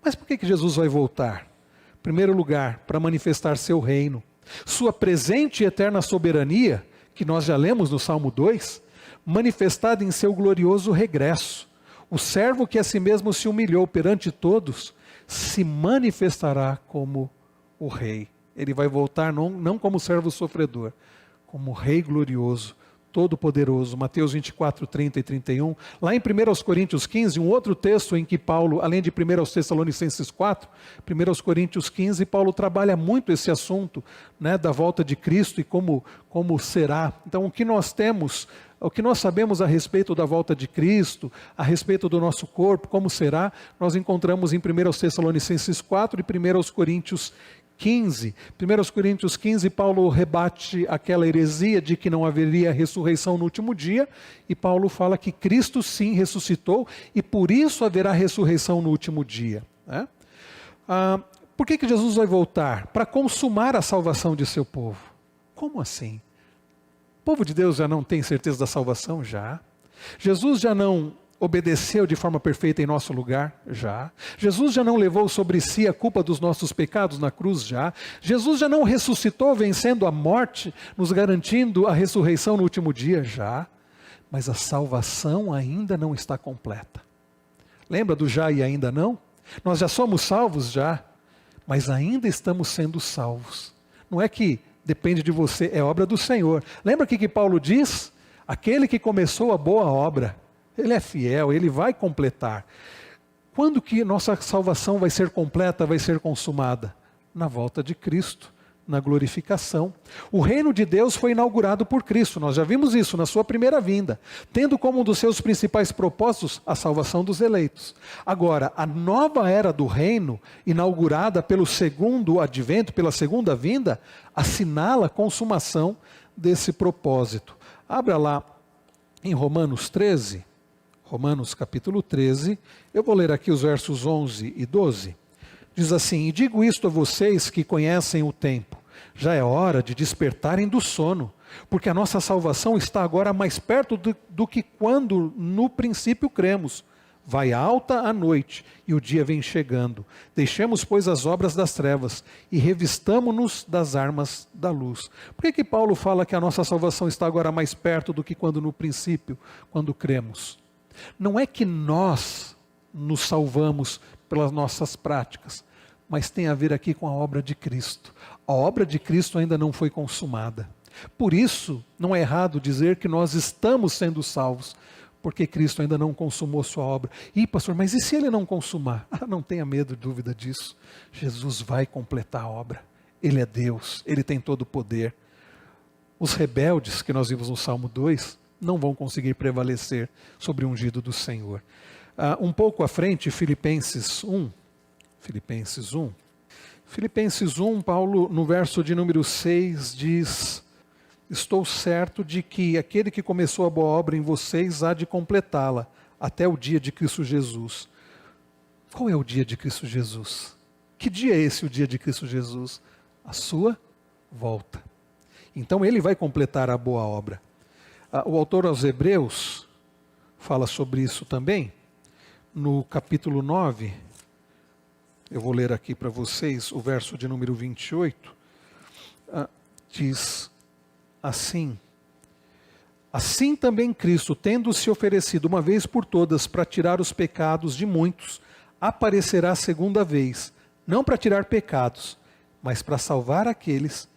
Mas por que Jesus vai voltar? Em primeiro lugar, para manifestar seu reino, sua presente e eterna soberania, que nós já lemos no Salmo 2, manifestada em seu glorioso regresso. O servo que a si mesmo se humilhou perante todos, se manifestará como o rei. Ele vai voltar não como servo sofredor, como rei glorioso, todo-poderoso. Mateus 24, 30 e 31. Lá em 1 Coríntios 15, um outro texto em que Paulo, além de 1 Tessalonicenses 4, 1 Coríntios 15, Paulo trabalha muito esse assunto, né, da volta de Cristo e como será. Então o que nós temos, o que nós sabemos a respeito da volta de Cristo, a respeito do nosso corpo, como será, nós encontramos em 1 Tessalonicenses 4 e 1 Coríntios 15. 1 Coríntios 15, Paulo rebate aquela heresia de que não haveria ressurreição no último dia, e Paulo fala que Cristo sim ressuscitou, e por isso haverá ressurreição no último dia, né? Por que Jesus vai voltar? Para consumar a salvação de seu povo. Como assim? O povo de Deus já não tem certeza da salvação? Já. Jesus já não obedeceu de forma perfeita em nosso lugar? Já. Jesus já não levou sobre si a culpa dos nossos pecados na cruz? Já. Jesus já não ressuscitou vencendo a morte, nos garantindo a ressurreição no último dia? Já. Mas a salvação ainda não está completa. Lembra do já e ainda não? Nós já somos salvos? Já. Mas ainda estamos sendo salvos. Não é que depende de você, é obra do Senhor. Lembra o que Paulo diz? Aquele que começou a boa obra, ele é fiel, ele vai completar. Quando que nossa salvação vai ser completa, vai ser consumada? Na volta de Cristo, na glorificação. O reino de Deus foi inaugurado por Cristo, nós já vimos isso na sua primeira vinda, tendo como um dos seus principais propósitos a salvação dos eleitos. Agora, a nova era do reino, inaugurada pelo segundo advento, pela segunda vinda, assinala a consumação desse propósito. Abra lá em Romanos 13, Romanos capítulo 13, eu vou ler aqui os versos 11 e 12. Diz assim: e digo isto a vocês que conhecem o tempo, já é hora de despertarem do sono, porque a nossa salvação está agora mais perto do que quando no princípio cremos. Vai alta a noite e o dia vem chegando. Deixemos, pois, as obras das trevas e revistamo-nos das armas da luz. Por que Paulo fala que a nossa salvação está agora mais perto do que quando no princípio, quando cremos? Não é que nós nos salvamos pelas nossas práticas, mas tem a ver aqui com a obra de Cristo. A obra de Cristo ainda não foi consumada. Por isso, não é errado dizer que nós estamos sendo salvos, porque Cristo ainda não consumou sua obra. Ih, pastor, mas e se ele não consumar? Não tenha medo, dúvida disso. Jesus vai completar a obra. Ele é Deus, ele tem todo o poder. Os rebeldes, que nós vimos no Salmo 2, não vão conseguir prevalecer sobre o ungido do Senhor. Um pouco à frente, Filipenses 1. Filipenses 1, Paulo, no verso de número 6, diz: estou certo de que aquele que começou a boa obra em vocês há de completá-la até o dia de Cristo Jesus. Qual é o dia de Cristo Jesus? Que dia é esse o dia de Cristo Jesus? A sua volta. Então ele vai completar a boa obra. O autor aos Hebreus fala sobre isso também. No capítulo 9, eu vou ler aqui para vocês o verso de número 28, diz assim: assim também Cristo, tendo se oferecido uma vez por todas para tirar os pecados de muitos, aparecerá segunda vez, não para tirar pecados, mas para salvar aqueles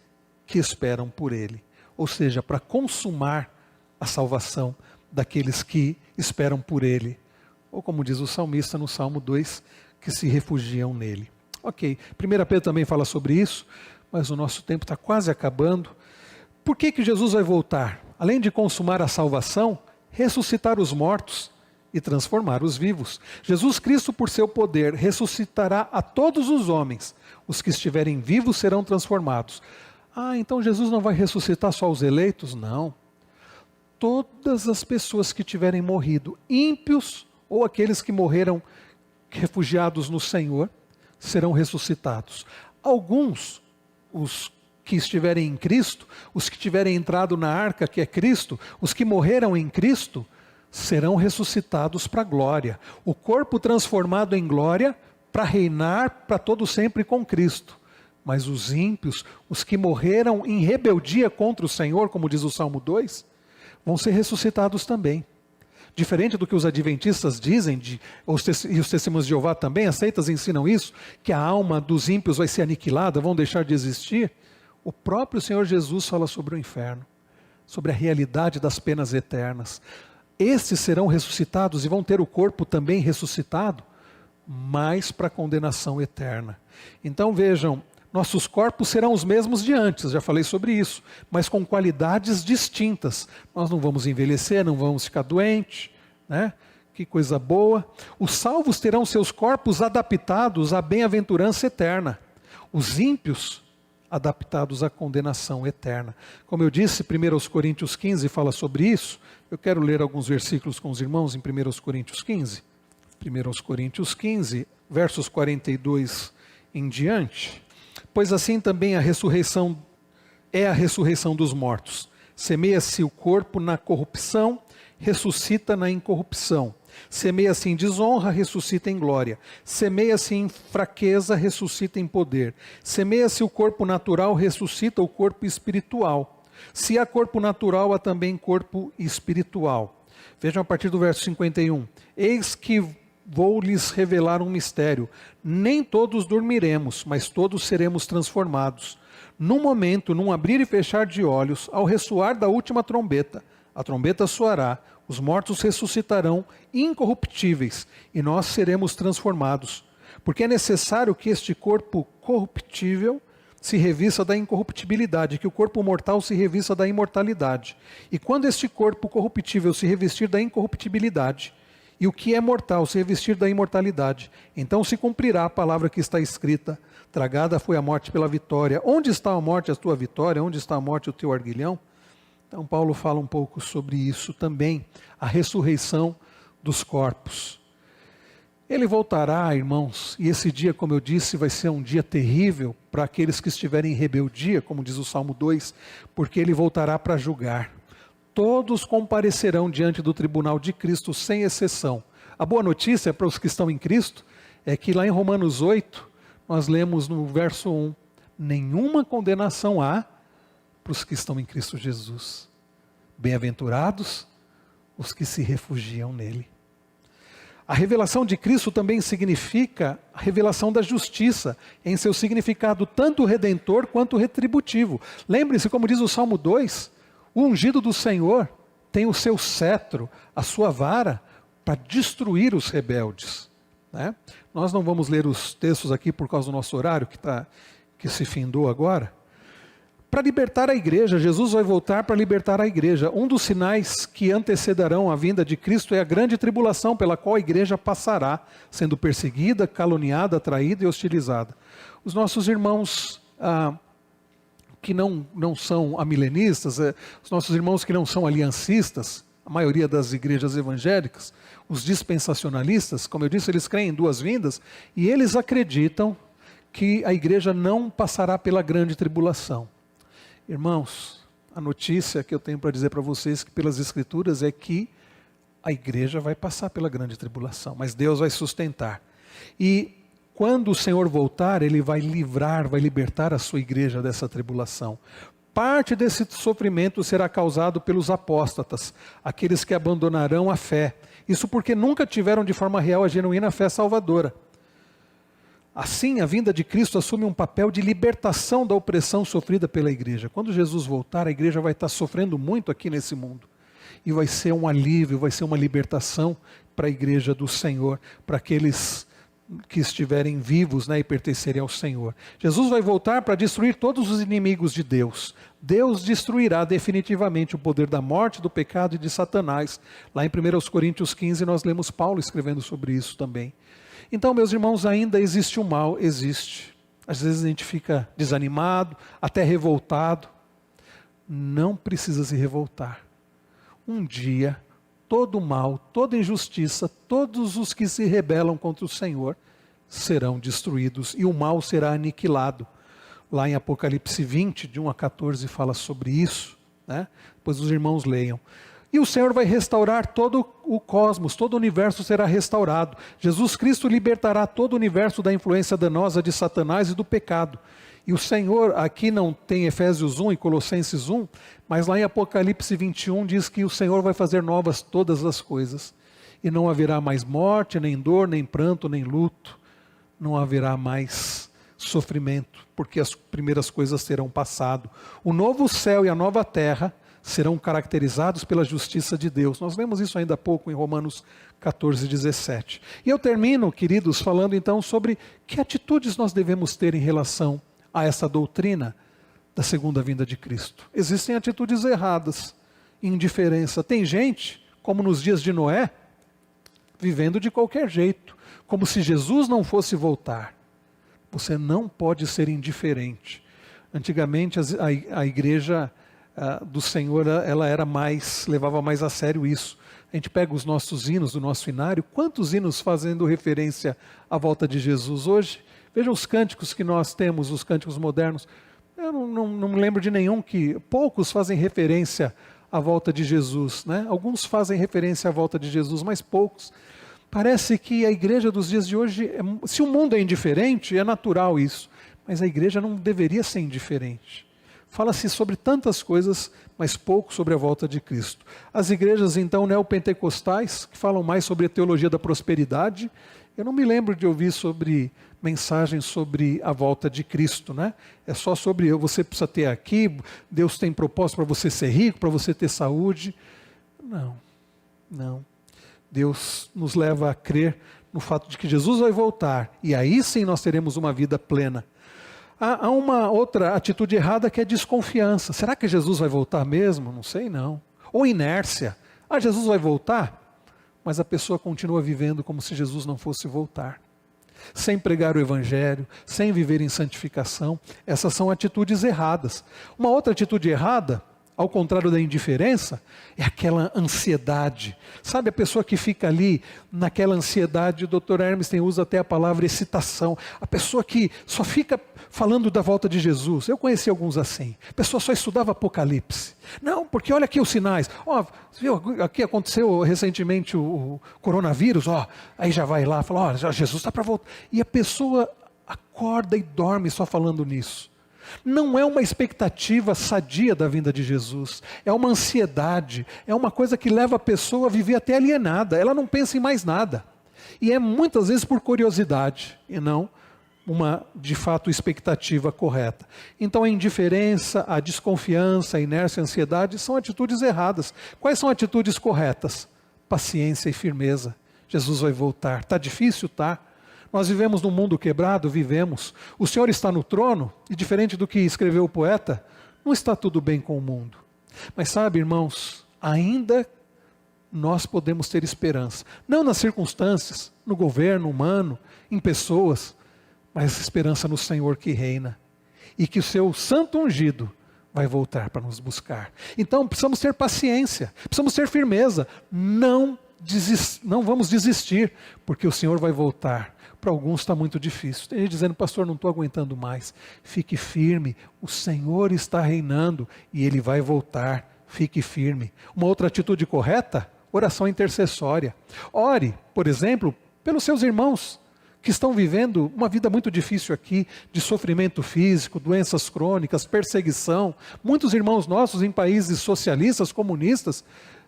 que esperam por ele. ou seja, para consumar a salvação daqueles que esperam por Ele. Ou como diz o salmista no Salmo 2, que se refugiam nele. Ok, 1 Pedro também fala sobre isso, mas o nosso tempo está quase acabando. Por que Jesus vai voltar? Além de consumar a salvação, ressuscitar os mortos e transformar os vivos. Jesus Cristo, por seu poder, ressuscitará a todos os homens. Os que estiverem vivos serão transformados. Então Jesus não vai ressuscitar só os eleitos? Não. Todas as pessoas que tiverem morrido, ímpios ou aqueles que morreram refugiados no Senhor, serão ressuscitados. Alguns, os que estiverem em Cristo, os que tiverem entrado na arca que é Cristo, os que morreram em Cristo, serão ressuscitados para a glória. O corpo transformado em glória para reinar para todo sempre com Cristo. Mas os ímpios, os que morreram em rebeldia contra o Senhor, como diz o Salmo 2, vão ser ressuscitados também. Diferente do que os adventistas dizem, e os testemunhos de Jeová também, as seitas ensinam isso, que a alma dos ímpios vai ser aniquilada, vão deixar de existir. O próprio Senhor Jesus fala sobre o inferno, sobre a realidade das penas eternas. Estes serão ressuscitados e vão ter o corpo também ressuscitado, mas para a condenação eterna. Então vejam, nossos corpos serão os mesmos de antes, já falei sobre isso, mas com qualidades distintas. Nós não vamos envelhecer, não vamos ficar doentes, né? Que coisa boa. Os salvos terão seus corpos adaptados à bem-aventurança eterna. Os ímpios, adaptados à condenação eterna. Como eu disse, 1 Coríntios 15 fala sobre isso. Eu quero ler alguns versículos com os irmãos em 1 Coríntios 15. 1 Coríntios 15, versos 42 em diante. Pois assim também a ressurreição é a ressurreição dos mortos. Semeia-se o corpo na corrupção, ressuscita na incorrupção. Semeia-se em desonra, ressuscita em glória. Semeia-se em fraqueza, ressuscita em poder. Semeia-se o corpo natural, ressuscita o corpo espiritual. Se há corpo natural, há também corpo espiritual. Vejam a partir do verso 51. Eis que vou lhes revelar um mistério. Nem todos dormiremos, mas todos seremos transformados. Num momento, num abrir e fechar de olhos, ao ressoar da última trombeta, a trombeta soará, os mortos ressuscitarão incorruptíveis, e nós seremos transformados. Porque é necessário que este corpo corruptível se revista da incorruptibilidade, que o corpo mortal se revista da imortalidade. E quando este corpo corruptível se revestir da incorruptibilidade, e o que é mortal se revestir da imortalidade, então se cumprirá a palavra que está escrita: tragada foi a morte pela vitória. Onde está a morte, a tua vitória? Onde está a morte, o teu arguilhão? Então Paulo fala um pouco sobre isso também, a ressurreição dos corpos. Ele voltará, irmãos, e esse dia, como eu disse, vai ser um dia terrível para aqueles que estiverem em rebeldia, como diz o Salmo 2, porque ele voltará para julgar. Todos comparecerão diante do tribunal de Cristo, sem exceção. A boa notícia para os que estão em Cristo é que lá em Romanos 8, nós lemos no verso 1, nenhuma condenação há para os que estão em Cristo Jesus. Bem-aventurados os que se refugiam nele. A revelação de Cristo também significa a revelação da justiça, em seu significado tanto redentor quanto retributivo. Lembre-se, como diz o Salmo 2, o ungido do Senhor tem o seu cetro, a sua vara, para destruir os rebeldes. Né? Nós não vamos ler os textos aqui por causa do nosso horário, que se findou agora. Para libertar a igreja, Jesus vai voltar para libertar a igreja. Um dos sinais que antecederão a vinda de Cristo é a grande tribulação pela qual a igreja passará, sendo perseguida, caluniada, traída e hostilizada. Os nossos irmãos que não são amilenistas, os nossos irmãos que não são aliancistas, a maioria das igrejas evangélicas, os dispensacionalistas, como eu disse, eles creem em duas vindas, e eles acreditam que a igreja não passará pela grande tribulação. Irmãos, a notícia que eu tenho para dizer para vocês, que pelas Escrituras, é que a igreja vai passar pela grande tribulação, mas Deus vai sustentar. E quando o Senhor voltar, Ele vai livrar, vai libertar a sua igreja dessa tribulação. Parte desse sofrimento será causado pelos apóstatas, aqueles que abandonarão a fé. Isso porque nunca tiveram de forma real a genuína fé salvadora. Assim, a vinda de Cristo assume um papel de libertação da opressão sofrida pela igreja. Quando Jesus voltar, a igreja vai estar sofrendo muito aqui nesse mundo. E vai ser um alívio, vai ser uma libertação para a igreja do Senhor, para aqueles que estiverem vivos, né, e pertencerem ao Senhor. Jesus vai voltar para destruir todos os inimigos de Deus. Deus destruirá definitivamente o poder da morte, do pecado e de Satanás. Lá em 1 Coríntios 15 nós lemos Paulo escrevendo sobre isso também. Então, meus irmãos, ainda existe o mal, existe. Às vezes a gente fica desanimado, até revoltado. Não precisa se revoltar. Um dia, todo mal, toda injustiça, todos os que se rebelam contra o Senhor serão destruídos e o mal será aniquilado. Lá em Apocalipse 20, de 1 a 14, fala sobre isso, né? Depois os irmãos leiam. E o Senhor vai restaurar todo o cosmos, todo o universo será restaurado. Jesus Cristo libertará todo o universo da influência danosa de Satanás e do pecado. E o Senhor, aqui não tem Efésios 1 e Colossenses 1, mas lá em Apocalipse 21 diz que o Senhor vai fazer novas todas as coisas. E não haverá mais morte, nem dor, nem pranto, nem luto. Não haverá mais sofrimento, porque as primeiras coisas terão passado. O novo céu e a nova terra serão caracterizados pela justiça de Deus. Nós vemos isso ainda há pouco em Romanos 14, 17. E eu termino, queridos, falando então sobre que atitudes nós devemos ter em relação a essa doutrina da segunda vinda de Cristo. Existem atitudes erradas, indiferença. Tem gente, como nos dias de Noé, vivendo de qualquer jeito, como se Jesus não fosse voltar. Você não pode ser indiferente. Antigamente a igreja do Senhor, ela levava mais a sério isso. A gente pega os nossos hinos do nosso inário, quantos hinos fazendo referência à volta de Jesus hoje? Vejam os cânticos que nós temos, os cânticos modernos. Eu não me lembro de nenhum poucos fazem referência à volta de Jesus, né? Alguns fazem referência à volta de Jesus, mas poucos. Parece que a igreja dos dias de hoje, se o mundo é indiferente, é natural isso, mas a igreja não deveria ser indiferente. Fala-se sobre tantas coisas, mas pouco sobre a volta de Cristo. As igrejas, então, neopentecostais, que falam mais sobre a teologia da prosperidade, eu não me lembro de ouvir sobre mensagens sobre a volta de Cristo, né? É só sobre você precisa ter aqui, Deus tem propósito para você ser rico, para você ter saúde. Não. Deus nos leva a crer no fato de que Jesus vai voltar, e aí sim nós teremos uma vida plena. Há uma outra atitude errada que é desconfiança. Será que Jesus vai voltar mesmo? Não sei não. Ou inércia. Jesus vai voltar? Mas a pessoa continua vivendo como se Jesus não fosse voltar. Sem pregar o Evangelho, sem viver em santificação. Essas são atitudes erradas. Uma outra atitude errada, ao contrário da indiferença, é aquela ansiedade. Sabe, a pessoa que fica ali naquela ansiedade, o Dr. Hermes usa até a palavra excitação. A pessoa que só fica falando da volta de Jesus. Eu conheci alguns assim. A pessoa só estudava Apocalipse. Não, porque olha aqui os sinais. Viu, aqui aconteceu recentemente o coronavírus. Aí já vai lá, fala, Jesus está para voltar. E a pessoa acorda e dorme só falando nisso. Não é uma expectativa sadia da vinda de Jesus, é uma ansiedade, é uma coisa que leva a pessoa a viver até alienada, ela não pensa em mais nada. E é muitas vezes por curiosidade, e não uma, de fato, expectativa correta. Então a indiferença, a desconfiança, a inércia, a ansiedade são atitudes erradas. Quais são atitudes corretas? Paciência e firmeza. Jesus vai voltar. Está difícil? Tá. Nós vivemos num mundo quebrado? Vivemos. O Senhor está no trono, e diferente do que escreveu o poeta, não está tudo bem com o mundo. Mas sabe, irmãos, ainda nós podemos ter esperança. Não nas circunstâncias, no governo humano, em pessoas, mas esperança no Senhor que reina. E que o seu santo ungido vai voltar para nos buscar. Então precisamos ter paciência, precisamos ter firmeza. Não vamos desistir, porque o Senhor vai voltar. Para alguns está muito difícil. Tem gente dizendo, pastor, não estou aguentando mais. Fique firme, o Senhor está reinando e Ele vai voltar. Fique firme. Uma outra atitude correta, oração intercessória. Ore, por exemplo, pelos seus irmãos que estão vivendo uma vida muito difícil aqui, de sofrimento físico, doenças crônicas, perseguição. Muitos irmãos nossos em países socialistas, comunistas,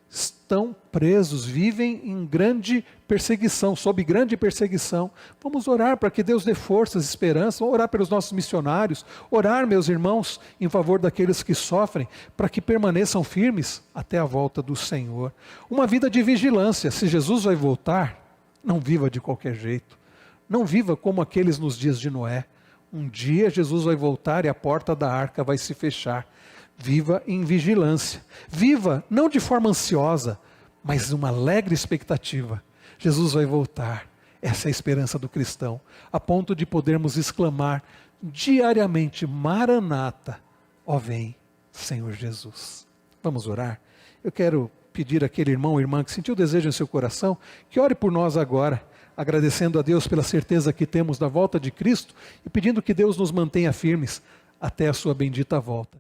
estão presos, vivem em grande perseguição, sob grande perseguição. Vamos orar para que Deus dê forças, esperança, vamos orar pelos nossos missionários, orar, meus irmãos, em favor daqueles que sofrem, para que permaneçam firmes até a volta do Senhor. Uma vida de vigilância. Se Jesus vai voltar, não viva de qualquer jeito. Não viva como aqueles nos dias de Noé. Um dia Jesus vai voltar e a porta da arca vai se fechar. Viva em vigilância. Viva não de forma ansiosa, mas uma alegre expectativa. Jesus vai voltar. Essa é a esperança do cristão, a ponto de podermos exclamar diariamente: Maranata, ó vem, Senhor Jesus. Vamos orar? Eu quero pedir àquele irmão ou irmã que sentiu desejo em seu coração, que ore por nós agora, agradecendo a Deus pela certeza que temos da volta de Cristo e pedindo que Deus nos mantenha firmes até a sua bendita volta.